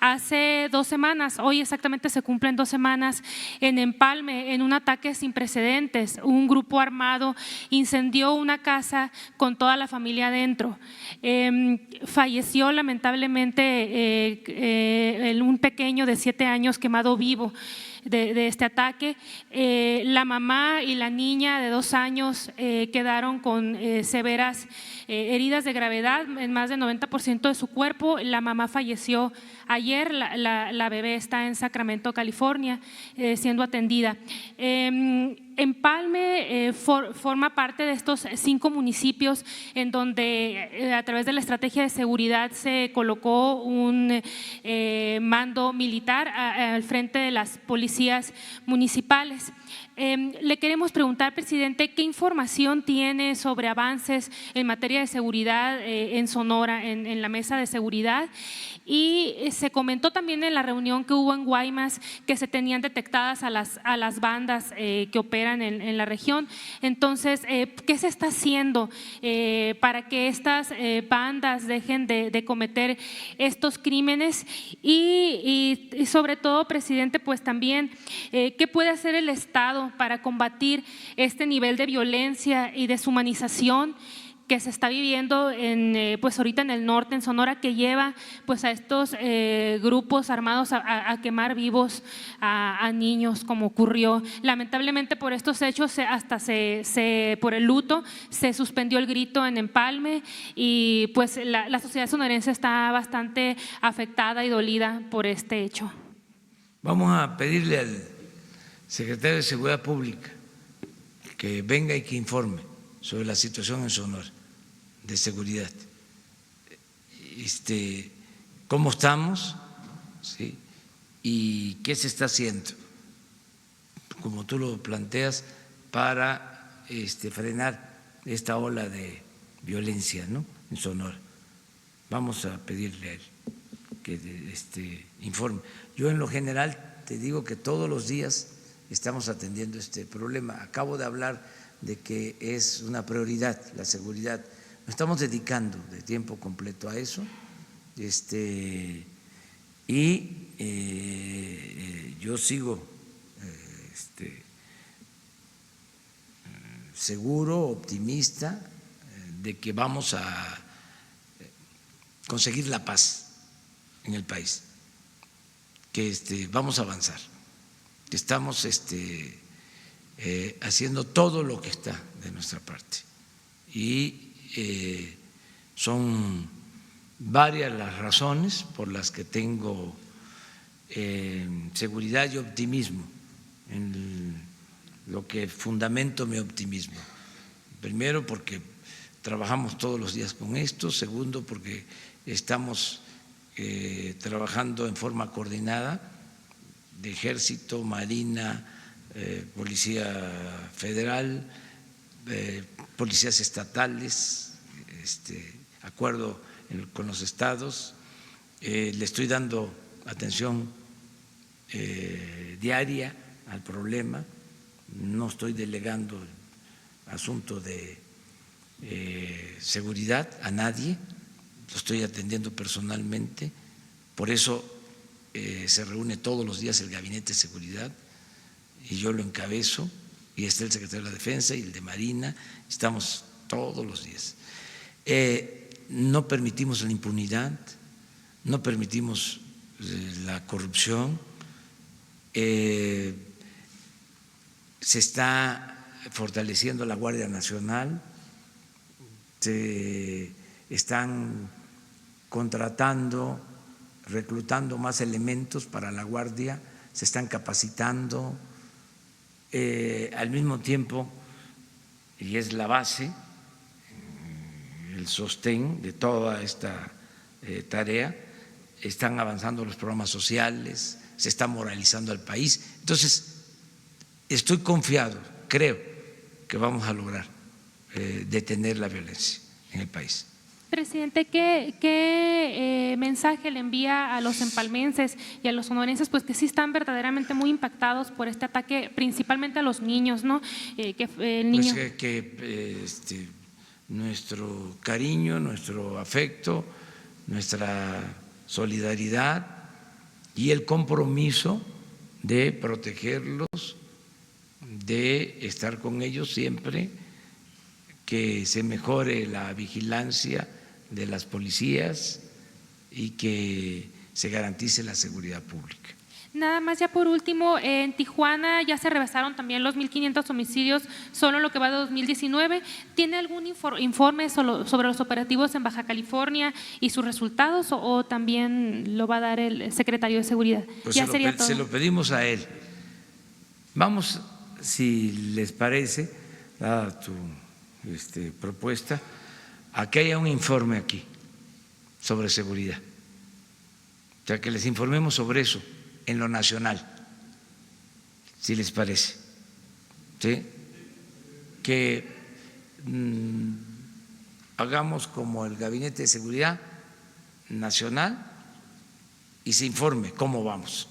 Hace 2 semanas, hoy exactamente se cumplen 2 semanas, en Empalme, en un ataque sin precedentes, un grupo armado incendió una casa con toda la familia adentro. Falleció lamentablemente un pequeño de 7 años quemado vivo de este ataque. La mamá y la niña de 2 años quedaron con severas heridas de gravedad en más del 90% de su cuerpo. La mamá falleció ayer, la bebé está en Sacramento, California, siendo atendida. Empalme forma parte de estos 5 municipios en donde a través de la estrategia de seguridad se colocó un mando militar al frente de las policías municipales. Le queremos preguntar, presidente, ¿qué información tiene sobre avances en materia de seguridad en Sonora, en la mesa de seguridad? Y se comentó también en la reunión que hubo en Guaymas que se tenían detectadas a las bandas que operan en la región. Entonces, ¿qué se está haciendo para que estas bandas dejen de cometer estos crímenes? Y sobre todo, presidente, pues también, ¿qué puede hacer el Estado para combatir este nivel de violencia y deshumanización que se está viviendo pues ahorita en el norte, en Sonora, que lleva pues a estos grupos armados a quemar vivos a niños, como ocurrió? Lamentablemente por estos hechos hasta por el luto se suspendió el grito en Empalme, y pues la sociedad sonorense está bastante afectada y dolida por este hecho. Vamos a pedirle al secretario de Seguridad Pública que venga y que informe sobre la situación en Sonora de seguridad, cómo estamos, ¿sí? Y qué se está haciendo, como tú lo planteas, para frenar esta ola de violencia, ¿no?, en Sonora. Vamos a pedirle a él que informe. Yo en lo general te digo que todos los días estamos atendiendo este problema. Acabo de hablar de que es una prioridad la seguridad. Nos estamos dedicando de tiempo completo a eso, yo sigo seguro, optimista de que vamos a conseguir la paz en el país, que vamos a avanzar, que estamos haciendo todo lo que está de nuestra parte, y son varias las razones por las que tengo seguridad y optimismo, en lo que fundamento mi optimismo. Primero, porque trabajamos todos los días con esto. Segundo, porque estamos trabajando en forma coordinada de Ejército, Marina, Policía Federal, policías estatales, acuerdo con los estados. Le estoy dando atención diaria al problema, no estoy delegando el asunto de seguridad a nadie, lo estoy atendiendo personalmente. Por eso se reúne todos los días el Gabinete de Seguridad y yo lo encabezo, y está el secretario de la Defensa y el de Marina, estamos todos los días. No permitimos la impunidad, no permitimos la corrupción, se está fortaleciendo la Guardia Nacional, se están contratando, reclutando más elementos para la Guardia, se están capacitando. Al mismo tiempo, y es la base, el sostén de toda esta tarea. Están avanzando los programas sociales, se está moralizando al país. Entonces, estoy confiado, creo que vamos a lograr detener la violencia en el país. Presidente, ¿qué mensaje le envía a los empalmenses y a los sonorenses, pues que sí están verdaderamente muy impactados por este ataque, principalmente a los niños, ¿no? Nuestro cariño, nuestro afecto, nuestra solidaridad y el compromiso de protegerlos, de estar con ellos siempre, que se mejore la vigilancia de las policías y que se garantice la seguridad pública. Nada más ya por último, en Tijuana ya se rebasaron también los 1.500 homicidios solo en lo que va de 2019. ¿Tiene algún informe sobre los operativos en Baja California y sus resultados o también lo va a dar el secretario de Seguridad? Pues ya se lo pedimos a él. Vamos, si les parece, dada tu propuesta, a que haya un informe aquí sobre seguridad. O sea, que les informemos sobre eso en lo nacional, si les parece, ¿sí? Que hagamos como el Gabinete de Seguridad Nacional y se informe cómo vamos,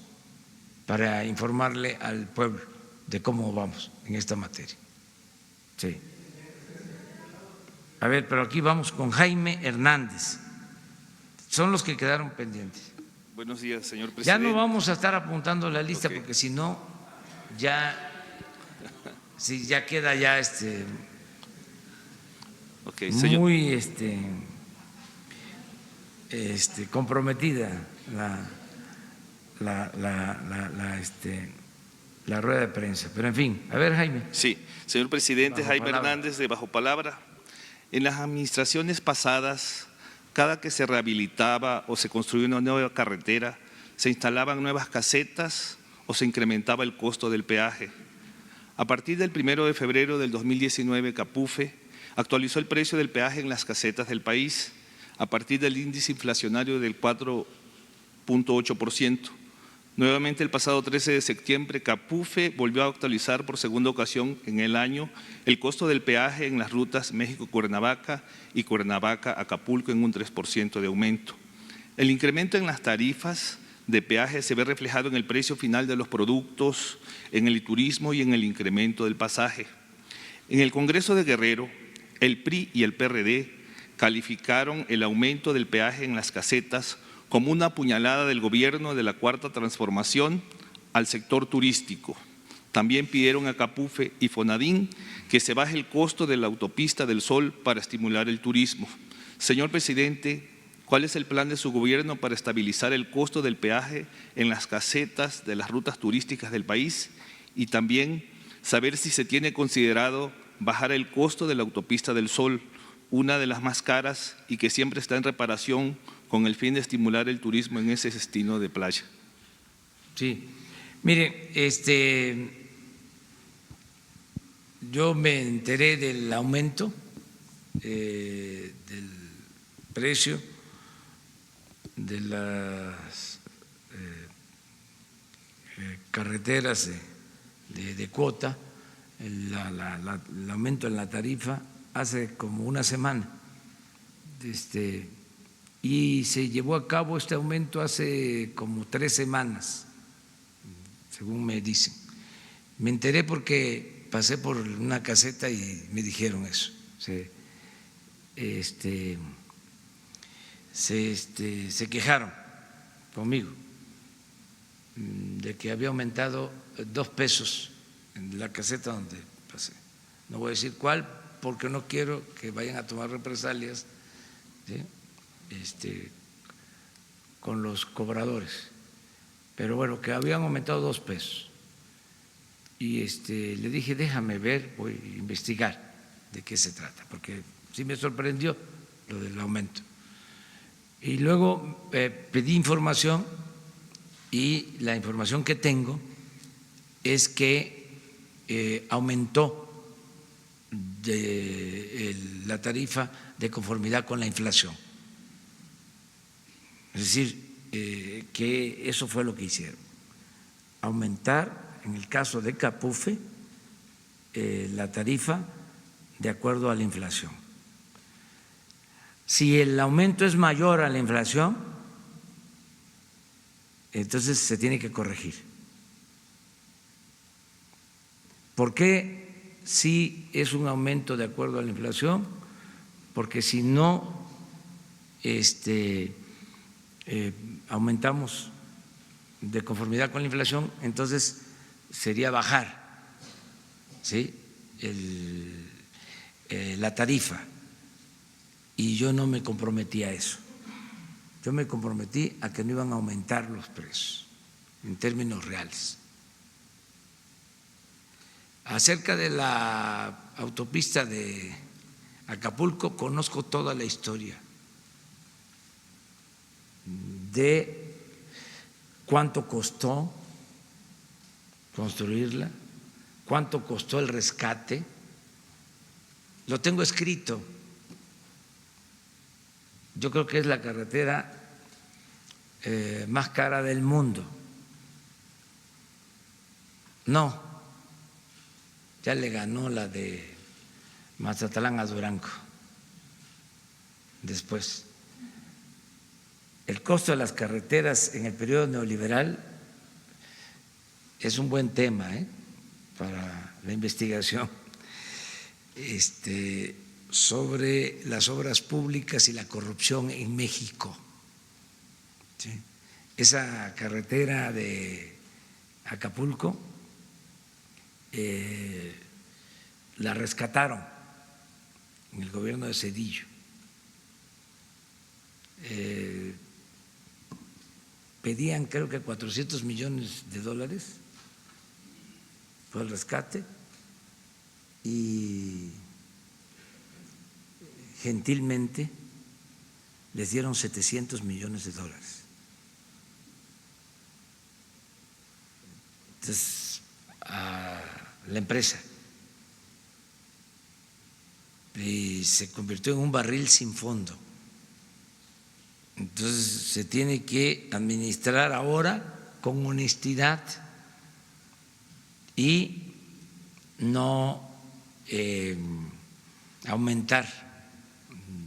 para informarle al pueblo de cómo vamos en esta materia. Sí. A ver, pero aquí vamos con Jaime Hernández. Son los que quedaron pendientes. Buenos días, señor presidente. Ya no vamos a estar apuntando la lista, okay, porque si no, ya queda ya okay, señor. Muy comprometida la rueda de prensa. Pero en fin, a ver, Jaime. Sí, señor presidente, Jaime Hernández de Bajo Palabra. En las administraciones pasadas, cada que se rehabilitaba o se construía una nueva carretera, se instalaban nuevas casetas o se incrementaba el costo del peaje. A partir del 1 de febrero del 2019, CAPUFE actualizó el precio del peaje en las casetas del país a partir del índice inflacionario del 4.8%. Nuevamente, el pasado 13 de septiembre, CAPUFE volvió a actualizar por segunda ocasión en el año el costo del peaje en las rutas México-Cuernavaca y Cuernavaca-Acapulco en un 3% de aumento. El incremento en las tarifas de peaje se ve reflejado en el precio final de los productos, en el turismo y en el incremento del pasaje. En el Congreso de Guerrero, el PRI y el PRD calificaron el aumento del peaje en las casetas como una puñalada del gobierno de la Cuarta Transformación al sector turístico. También pidieron a CAPUFE y FONADIN que se baje el costo de la autopista del Sol para estimular el turismo. Señor presidente, ¿cuál es el plan de su gobierno para estabilizar el costo del peaje en las casetas de las rutas turísticas del país? Y también saber si se tiene considerado bajar el costo de la autopista del Sol, una de las más caras y que siempre está en reparación, con el fin de estimular el turismo en ese destino de playa. Sí, mire, yo me enteré del aumento del precio de las carreteras de cuota, el aumento en la tarifa hace como una semana. Y se llevó a cabo este aumento hace como 3 semanas, según me dicen. Me enteré porque pasé por una caseta y me dijeron eso. Se quejaron conmigo de que había aumentado 2 pesos en la caseta donde pasé. No voy a decir cuál porque no quiero que vayan a tomar represalias, ¿sí? Con los cobradores, pero bueno, que habían aumentado 2 pesos. Y le dije, déjame ver, voy a investigar de qué se trata, porque sí me sorprendió lo del aumento. Y luego pedí información y la información que tengo es que aumentó de la tarifa de conformidad con la inflación. Es decir, que eso fue lo que hicieron, aumentar, en el caso de Capufe, la tarifa de acuerdo a la inflación. Si el aumento es mayor a la inflación, entonces se tiene que corregir. ¿Por qué si es un aumento de acuerdo a la inflación? Porque si no aumentamos de conformidad con la inflación, entonces sería bajar, ¿sí?, la tarifa. Y yo no me comprometí a eso. Yo me comprometí a que no iban a aumentar los precios en términos reales. Acerca de la autopista de Acapulco, conozco toda la historia de cuánto costó construirla, cuánto costó el rescate. Lo tengo escrito. Yo creo que es la carretera más cara del mundo. No, ya le ganó la de Mazatlán a Durango. Después, el costo de las carreteras en el periodo neoliberal es un buen tema para la investigación sobre las obras públicas y la corrupción en México. ¿Sí? Esa carretera de Acapulco la rescataron en el gobierno de Zedillo. Pedían creo que $400 millones por el rescate y gentilmente les dieron $700 millones. Entonces, a la empresa, y se convirtió en un barril sin fondo. Entonces se tiene que administrar ahora con honestidad y no aumentar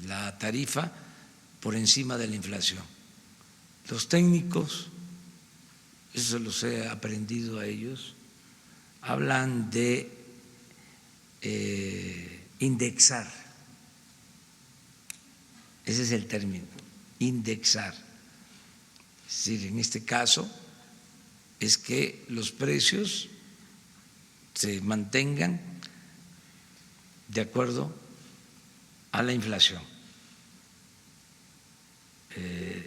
la tarifa por encima de la inflación. Los técnicos, eso los he aprendido a ellos, hablan de indexar. Ese es el término, indexar. Es decir, en este caso es que los precios se mantengan de acuerdo a la inflación.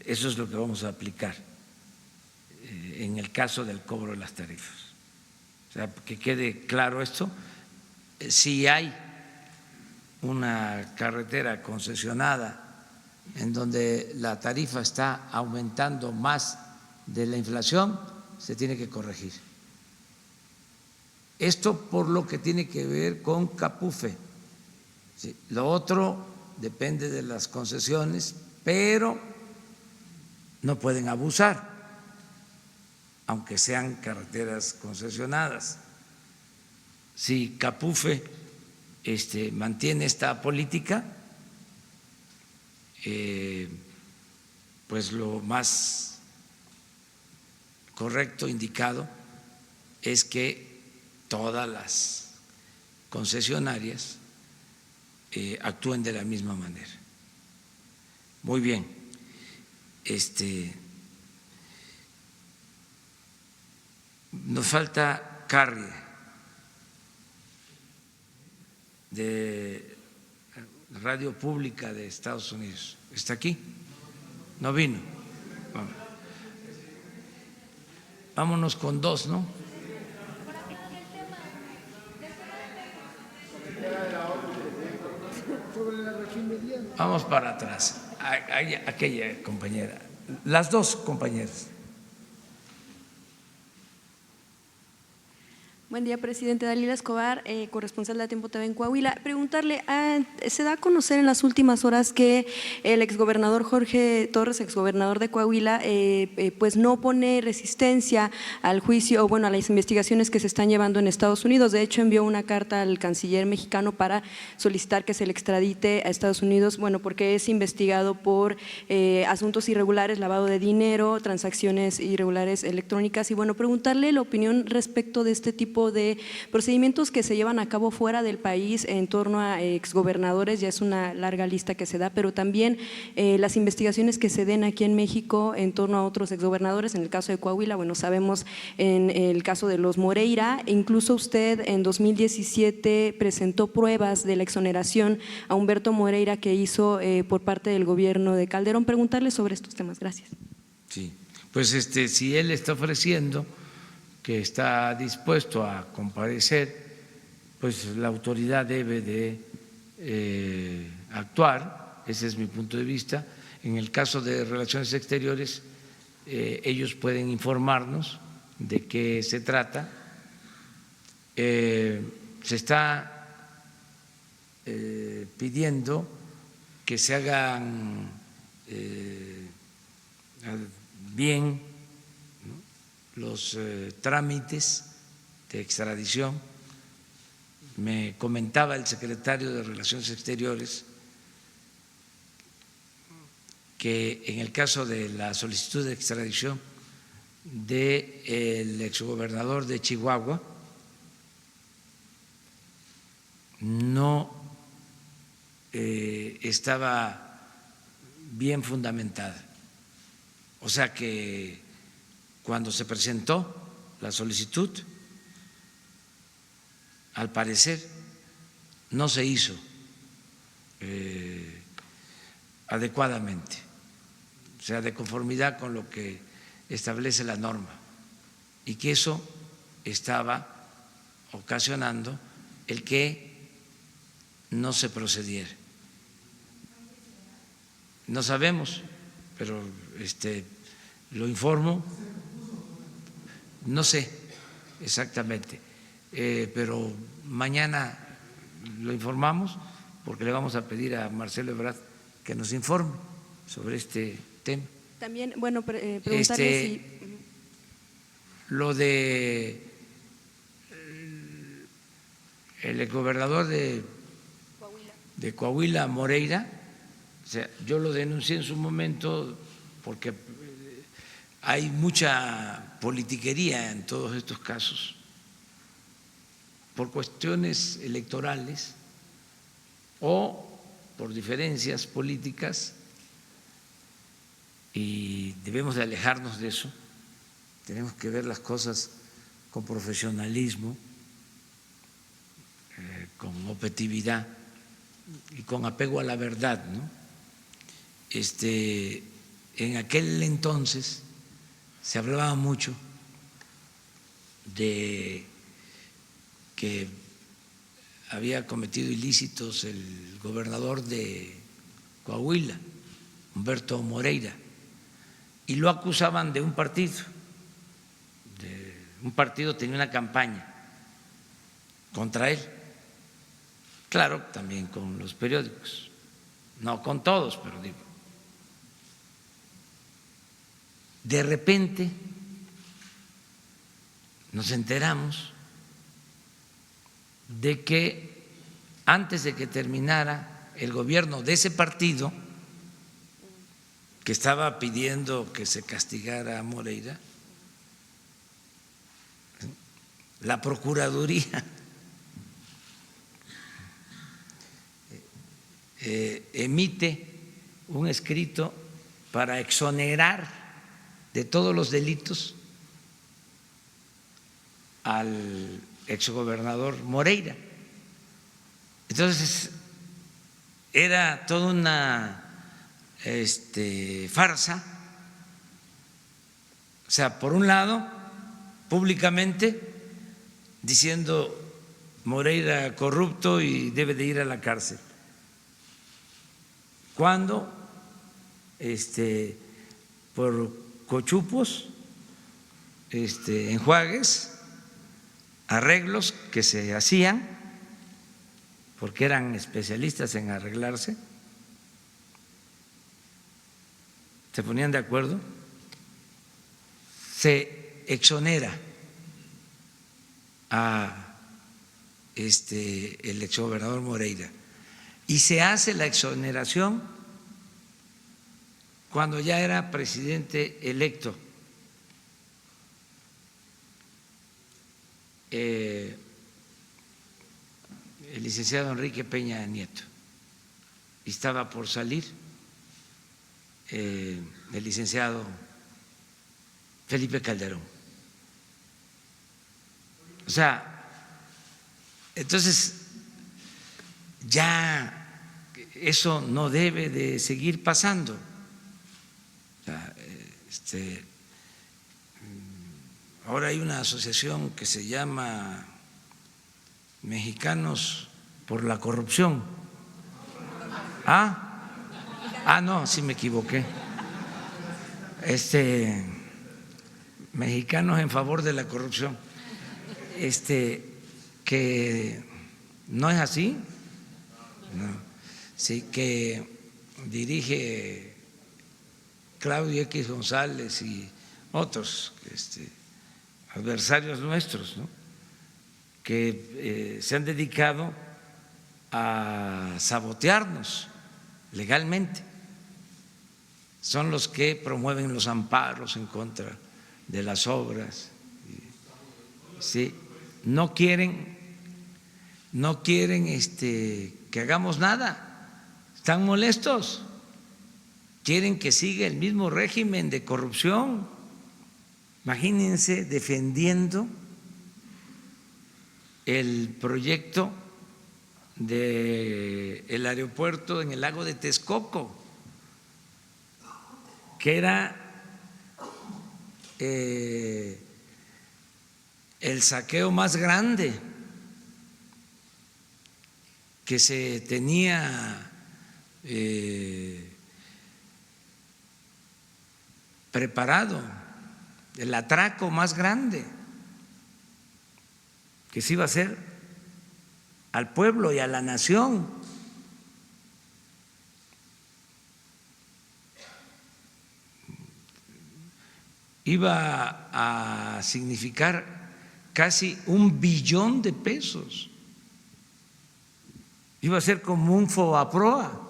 Eso es lo que vamos a aplicar en el caso del cobro de las tarifas. O sea, que quede claro esto, si hay una carretera concesionada en donde la tarifa está aumentando más de la inflación, se tiene que corregir. Esto por lo que tiene que ver con Capufe. Sí, lo otro depende de las concesiones, pero no pueden abusar, aunque sean carreteras concesionadas. Si Capufe mantiene esta política, pues lo más correcto, indicado, es que todas las concesionarias actúen de la misma manera. Muy bien. Nos falta Carrie de Radio Pública de Estados Unidos. ¿Está aquí? No vino. Vámonos con dos, ¿no? Vamos para atrás. Aquella compañera, las dos compañeras. Buen día, presidente. Dalila Escobar, corresponsal de A Tiempo TV en Coahuila. Preguntarle, se da a conocer en las últimas horas que el exgobernador Jorge Torres, exgobernador de Coahuila, pues no pone resistencia al juicio, o bueno, a las investigaciones que se están llevando en Estados Unidos. De hecho, envió una carta al canciller mexicano para solicitar que se le extradite a Estados Unidos, bueno, porque es investigado por asuntos irregulares, lavado de dinero, transacciones irregulares electrónicas. Y bueno, preguntarle la opinión respecto de este tipo de procedimientos que se llevan a cabo fuera del país en torno a exgobernadores. Ya es una larga lista que se da, pero también las investigaciones que se den aquí en México en torno a otros exgobernadores. En el caso de Coahuila, bueno, sabemos en el caso de los Moreira, incluso usted en 2017 presentó pruebas de la exoneración a Humberto Moreira que hizo por parte del gobierno de Calderón. Preguntarle sobre estos temas. Gracias. Sí, pues si él está ofreciendo que está dispuesto a comparecer, pues la autoridad debe de actuar. Ese es mi punto de vista. En el caso de Relaciones Exteriores, ellos pueden informarnos de qué se trata. Se está pidiendo que se hagan bien los trámites de extradición. Me comentaba el secretario de Relaciones Exteriores que en el caso de la solicitud de extradición del exgobernador de Chihuahua no estaba bien fundamentada. O sea que cuando se presentó la solicitud, al parecer no se hizo adecuadamente, o sea, de conformidad con lo que establece la norma, y que eso estaba ocasionando el que no se procediera. No sabemos, pero lo informo. No sé exactamente, pero mañana lo informamos porque le vamos a pedir a Marcelo Ebrard que nos informe sobre este tema. También, bueno, preguntarle si… Lo de el exgobernador de Coahuila, Moreira, o sea, yo lo denuncié en su momento porque hay mucha politiquería en todos estos casos por cuestiones electorales o por diferencias políticas, y debemos de alejarnos de eso. Tenemos que ver las cosas con profesionalismo, con objetividad y con apego a la verdad, ¿no? En aquel entonces se hablaba mucho de que había cometido ilícitos el gobernador de Coahuila, Humberto Moreira, y lo acusaban de un partido. Un partido tenía una campaña contra él, claro, también con los periódicos, no con todos, pero digo. De repente nos enteramos de que antes de que terminara el gobierno de ese partido, que estaba pidiendo que se castigara a Moreira, la Procuraduría emite un escrito para exonerar de todos los delitos al exgobernador Moreira. Entonces era toda una farsa. O sea, por un lado, públicamente diciendo Moreira corrupto y debe de ir a la cárcel, cuando por cochupos, enjuagues, arreglos que se hacían, porque eran especialistas en arreglarse, se ponían de acuerdo, se exonera a el exgobernador Moreira y se hace la exoneración cuando ya era presidente electo el licenciado Enrique Peña Nieto, y estaba por salir el licenciado Felipe Calderón. O sea, entonces ya eso no debe de seguir pasando. O sea, ahora hay una asociación que se llama Mexicanos por la Corrupción. No, sí me equivoqué. Mexicanos en favor de la corrupción. Que no es así. No. Sí, que dirige Claudio X González y otros adversarios nuestros, ¿no?, que se han dedicado a sabotearnos legalmente. Son los que promueven los amparos en contra de las obras. Sí, no quieren que hagamos nada. Están molestos. Quieren que siga el mismo régimen de corrupción. Imagínense defendiendo el proyecto del aeropuerto en el lago de Texcoco, que era el saqueo más grande que se tenía preparado, el atraco más grande que se iba a hacer al pueblo y a la nación. Iba a significar casi $1 billón de pesos. Iba a ser como un FOBAPROA.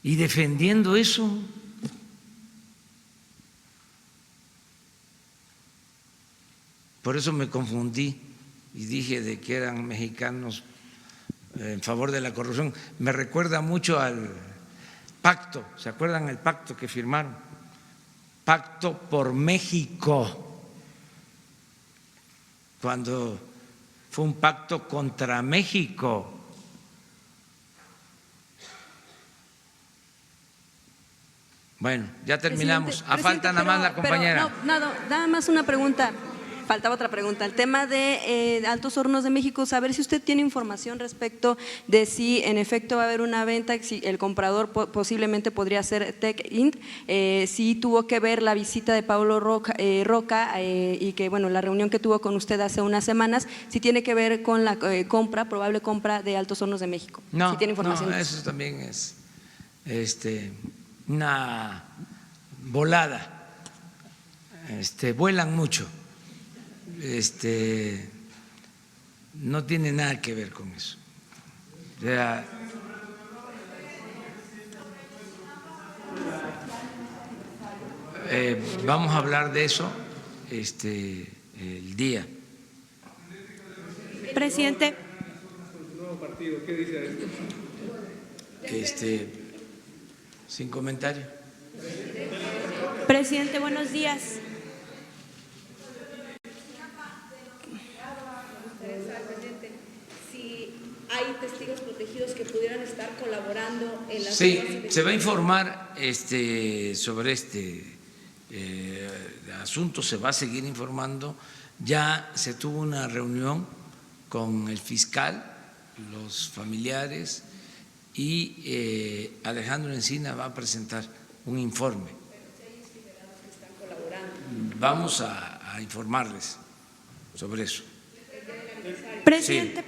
Y defendiendo eso, por eso me confundí y dije de que eran mexicanos en favor de la corrupción. Me recuerda mucho al pacto, ¿se acuerdan el pacto que firmaron? Pacto por México, cuando fue un pacto contra México. Bueno, ya terminamos. Falta nada más la compañera. Nada más una pregunta. Faltaba otra pregunta. El tema de Altos Hornos de México, saber si usted tiene información respecto de si en efecto va a haber una venta, si el comprador posiblemente podría ser Tech Inc., si tuvo que ver la visita de Pablo Roca y que, bueno, la reunión que tuvo con usted hace unas semanas, si tiene que ver con la probable compra de Altos Hornos de México. No, si tiene información. No, eso también es una volada. Vuelan mucho. No tiene nada que ver con eso. O sea, vamos a hablar de eso el día. Presidente. Sin comentario. Presidente, buenos días. ¿Hay testigos protegidos que pudieran estar colaborando en las se va a informar sobre asunto, se va a seguir informando. Ya se tuvo una reunión con el fiscal, los familiares, y Alejandro Encina va a presentar un informe. Vamos a a informarles sobre eso. Presidente,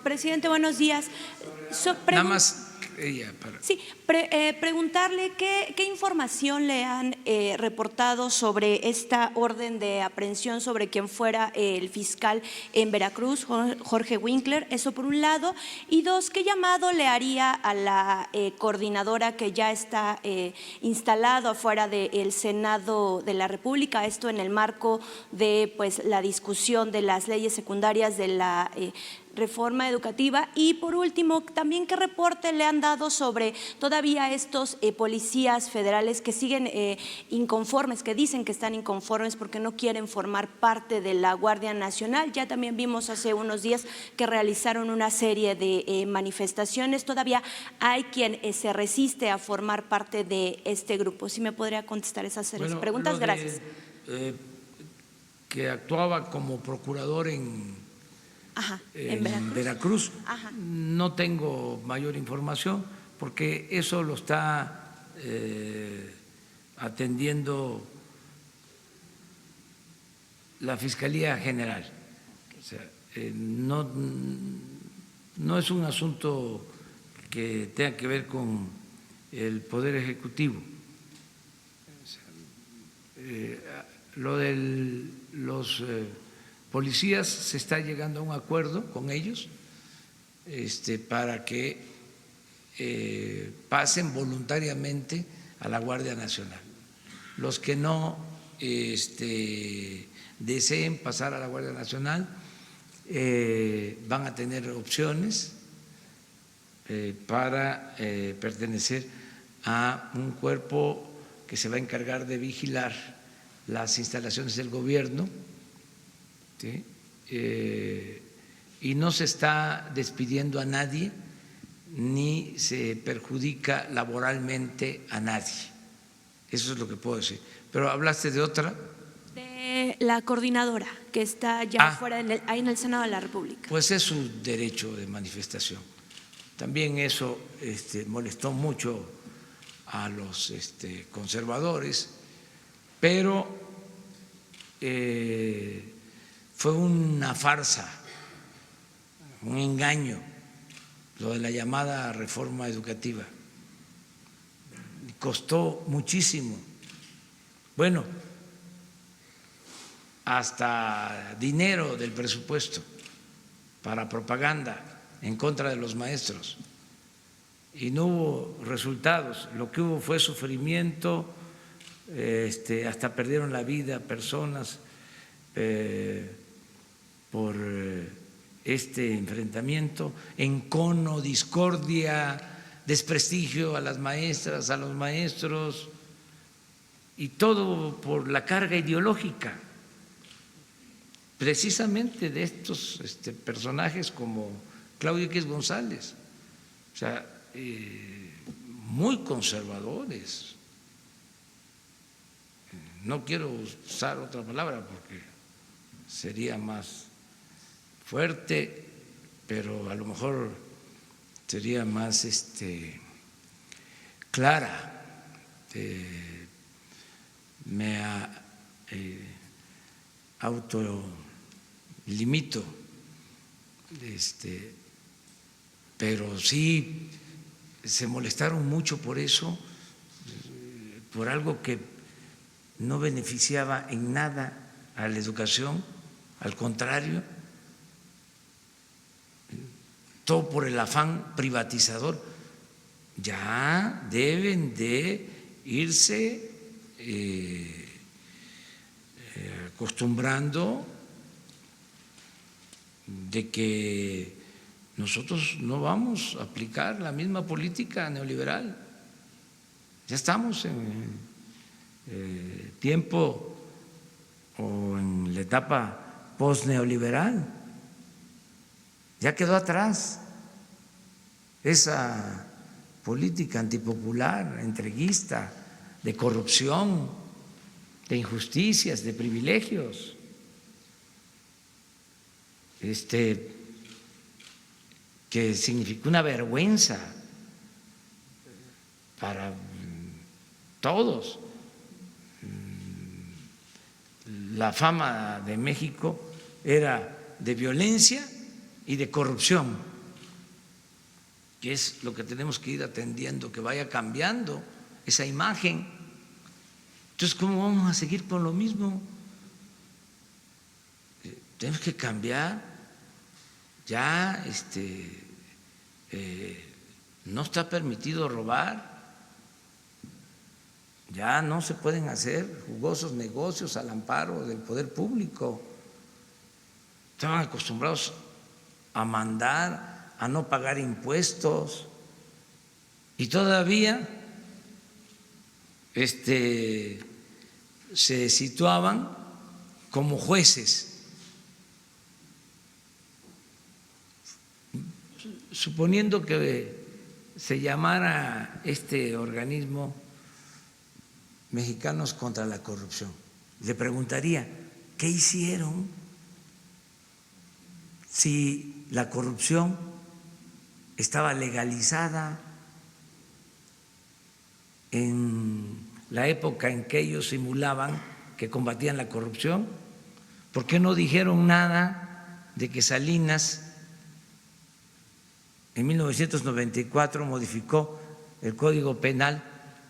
Presidente, buenos días. Nada más ella para… Sí, preguntarle qué información le han reportado sobre esta orden de aprehensión sobre quien fuera el fiscal en Veracruz, Jorge Winkler, eso por un lado, y dos, ¿qué llamado le haría a la coordinadora que ya está instalado afuera del Senado de la República, esto en el marco de pues la discusión de las leyes secundarias de la reforma educativa? Y por último, también qué reporte le han dado sobre todavía estos policías federales que siguen inconformes, que dicen que están inconformes porque no quieren formar parte de la Guardia Nacional. Ya también vimos hace unos días que realizaron una serie de manifestaciones. Todavía hay quien se resiste a formar parte de este grupo. ¿Sí me podría contestar esas preguntas? Gracias. Que actuaba como procurador en Veracruz. No tengo mayor información porque eso lo está atendiendo la Fiscalía General. O sea, no es un asunto que tenga que ver con el Poder Ejecutivo. Lo de los policías, se está llegando a un acuerdo con ellos para que pasen voluntariamente a la Guardia Nacional. Los que no deseen pasar a la Guardia Nacional van a tener opciones para pertenecer a un cuerpo que se va a encargar de vigilar las instalaciones del gobierno. ¿Sí? Y no se está despidiendo a nadie ni se perjudica laboralmente a nadie. Eso es lo que puedo decir. Pero hablaste de otra. De la coordinadora que está ya fuera ahí en el Senado de la República. Pues es su derecho de manifestación. También eso molestó mucho a los conservadores, pero fue una farsa, un engaño, lo de la llamada reforma educativa. Costó muchísimo. Bueno, hasta dinero del presupuesto para propaganda en contra de los maestros. Y no hubo resultados. Lo que hubo fue sufrimiento, hasta perdieron la vida personas por este enfrentamiento, encono, discordia, desprestigio a las maestras, a los maestros, y todo por la carga ideológica, precisamente de estos personajes como Claudio X González, o sea, muy conservadores. No quiero usar otra palabra porque sería más fuerte, pero a lo mejor sería más clara. Me autolimito, pero sí se molestaron mucho por eso, por algo que no beneficiaba en nada a la educación, al contrario, todo por el afán privatizador. Ya deben de irse acostumbrando de que nosotros no vamos a aplicar la misma política neoliberal. Ya estamos en tiempo o en la etapa post-neoliberal. Ya quedó atrás esa política antipopular, entreguista, de corrupción, de injusticias, de privilegios. Que significó una vergüenza para todos. la fama de México era de violencia y de corrupción, que es lo que tenemos que ir atendiendo, que vaya cambiando esa imagen. Entonces, ¿cómo vamos a seguir con lo mismo? Tenemos que cambiar. Ya no está permitido robar, ya no se pueden hacer jugosos negocios al amparo del poder público. Estaban acostumbrados a mandar, a no pagar impuestos y todavía se situaban como jueces. Suponiendo que se llamara este organismo Mexicanos contra la Corrupción, le preguntaría, ¿qué hicieron si la corrupción estaba legalizada en la época en que ellos simulaban que combatían la corrupción? ¿Por qué no dijeron nada de que Salinas en 1994 modificó el Código Penal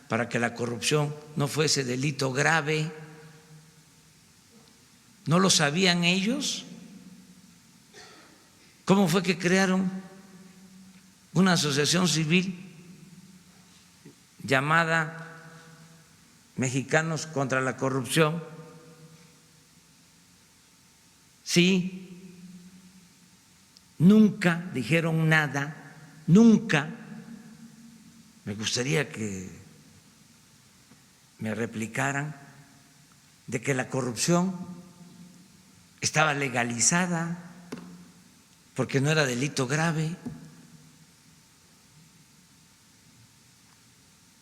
para que la corrupción no fuese delito grave? ¿No lo sabían ellos? ¿Cómo fue que crearon una asociación civil llamada Mexicanos contra la Corrupción? Sí. Nunca dijeron nada, nunca. Me gustaría que me replicaran de que la corrupción estaba legalizada porque no era delito grave.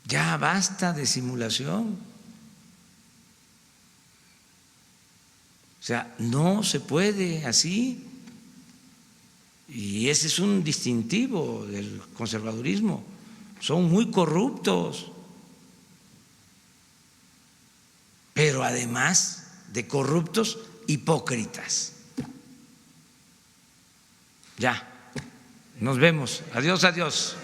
Ya basta de simulación. O sea, no se puede así. Y ese es un distintivo del conservadurismo. Son muy corruptos, pero además de corruptos, hipócritas. Ya, nos vemos. Adiós, adiós.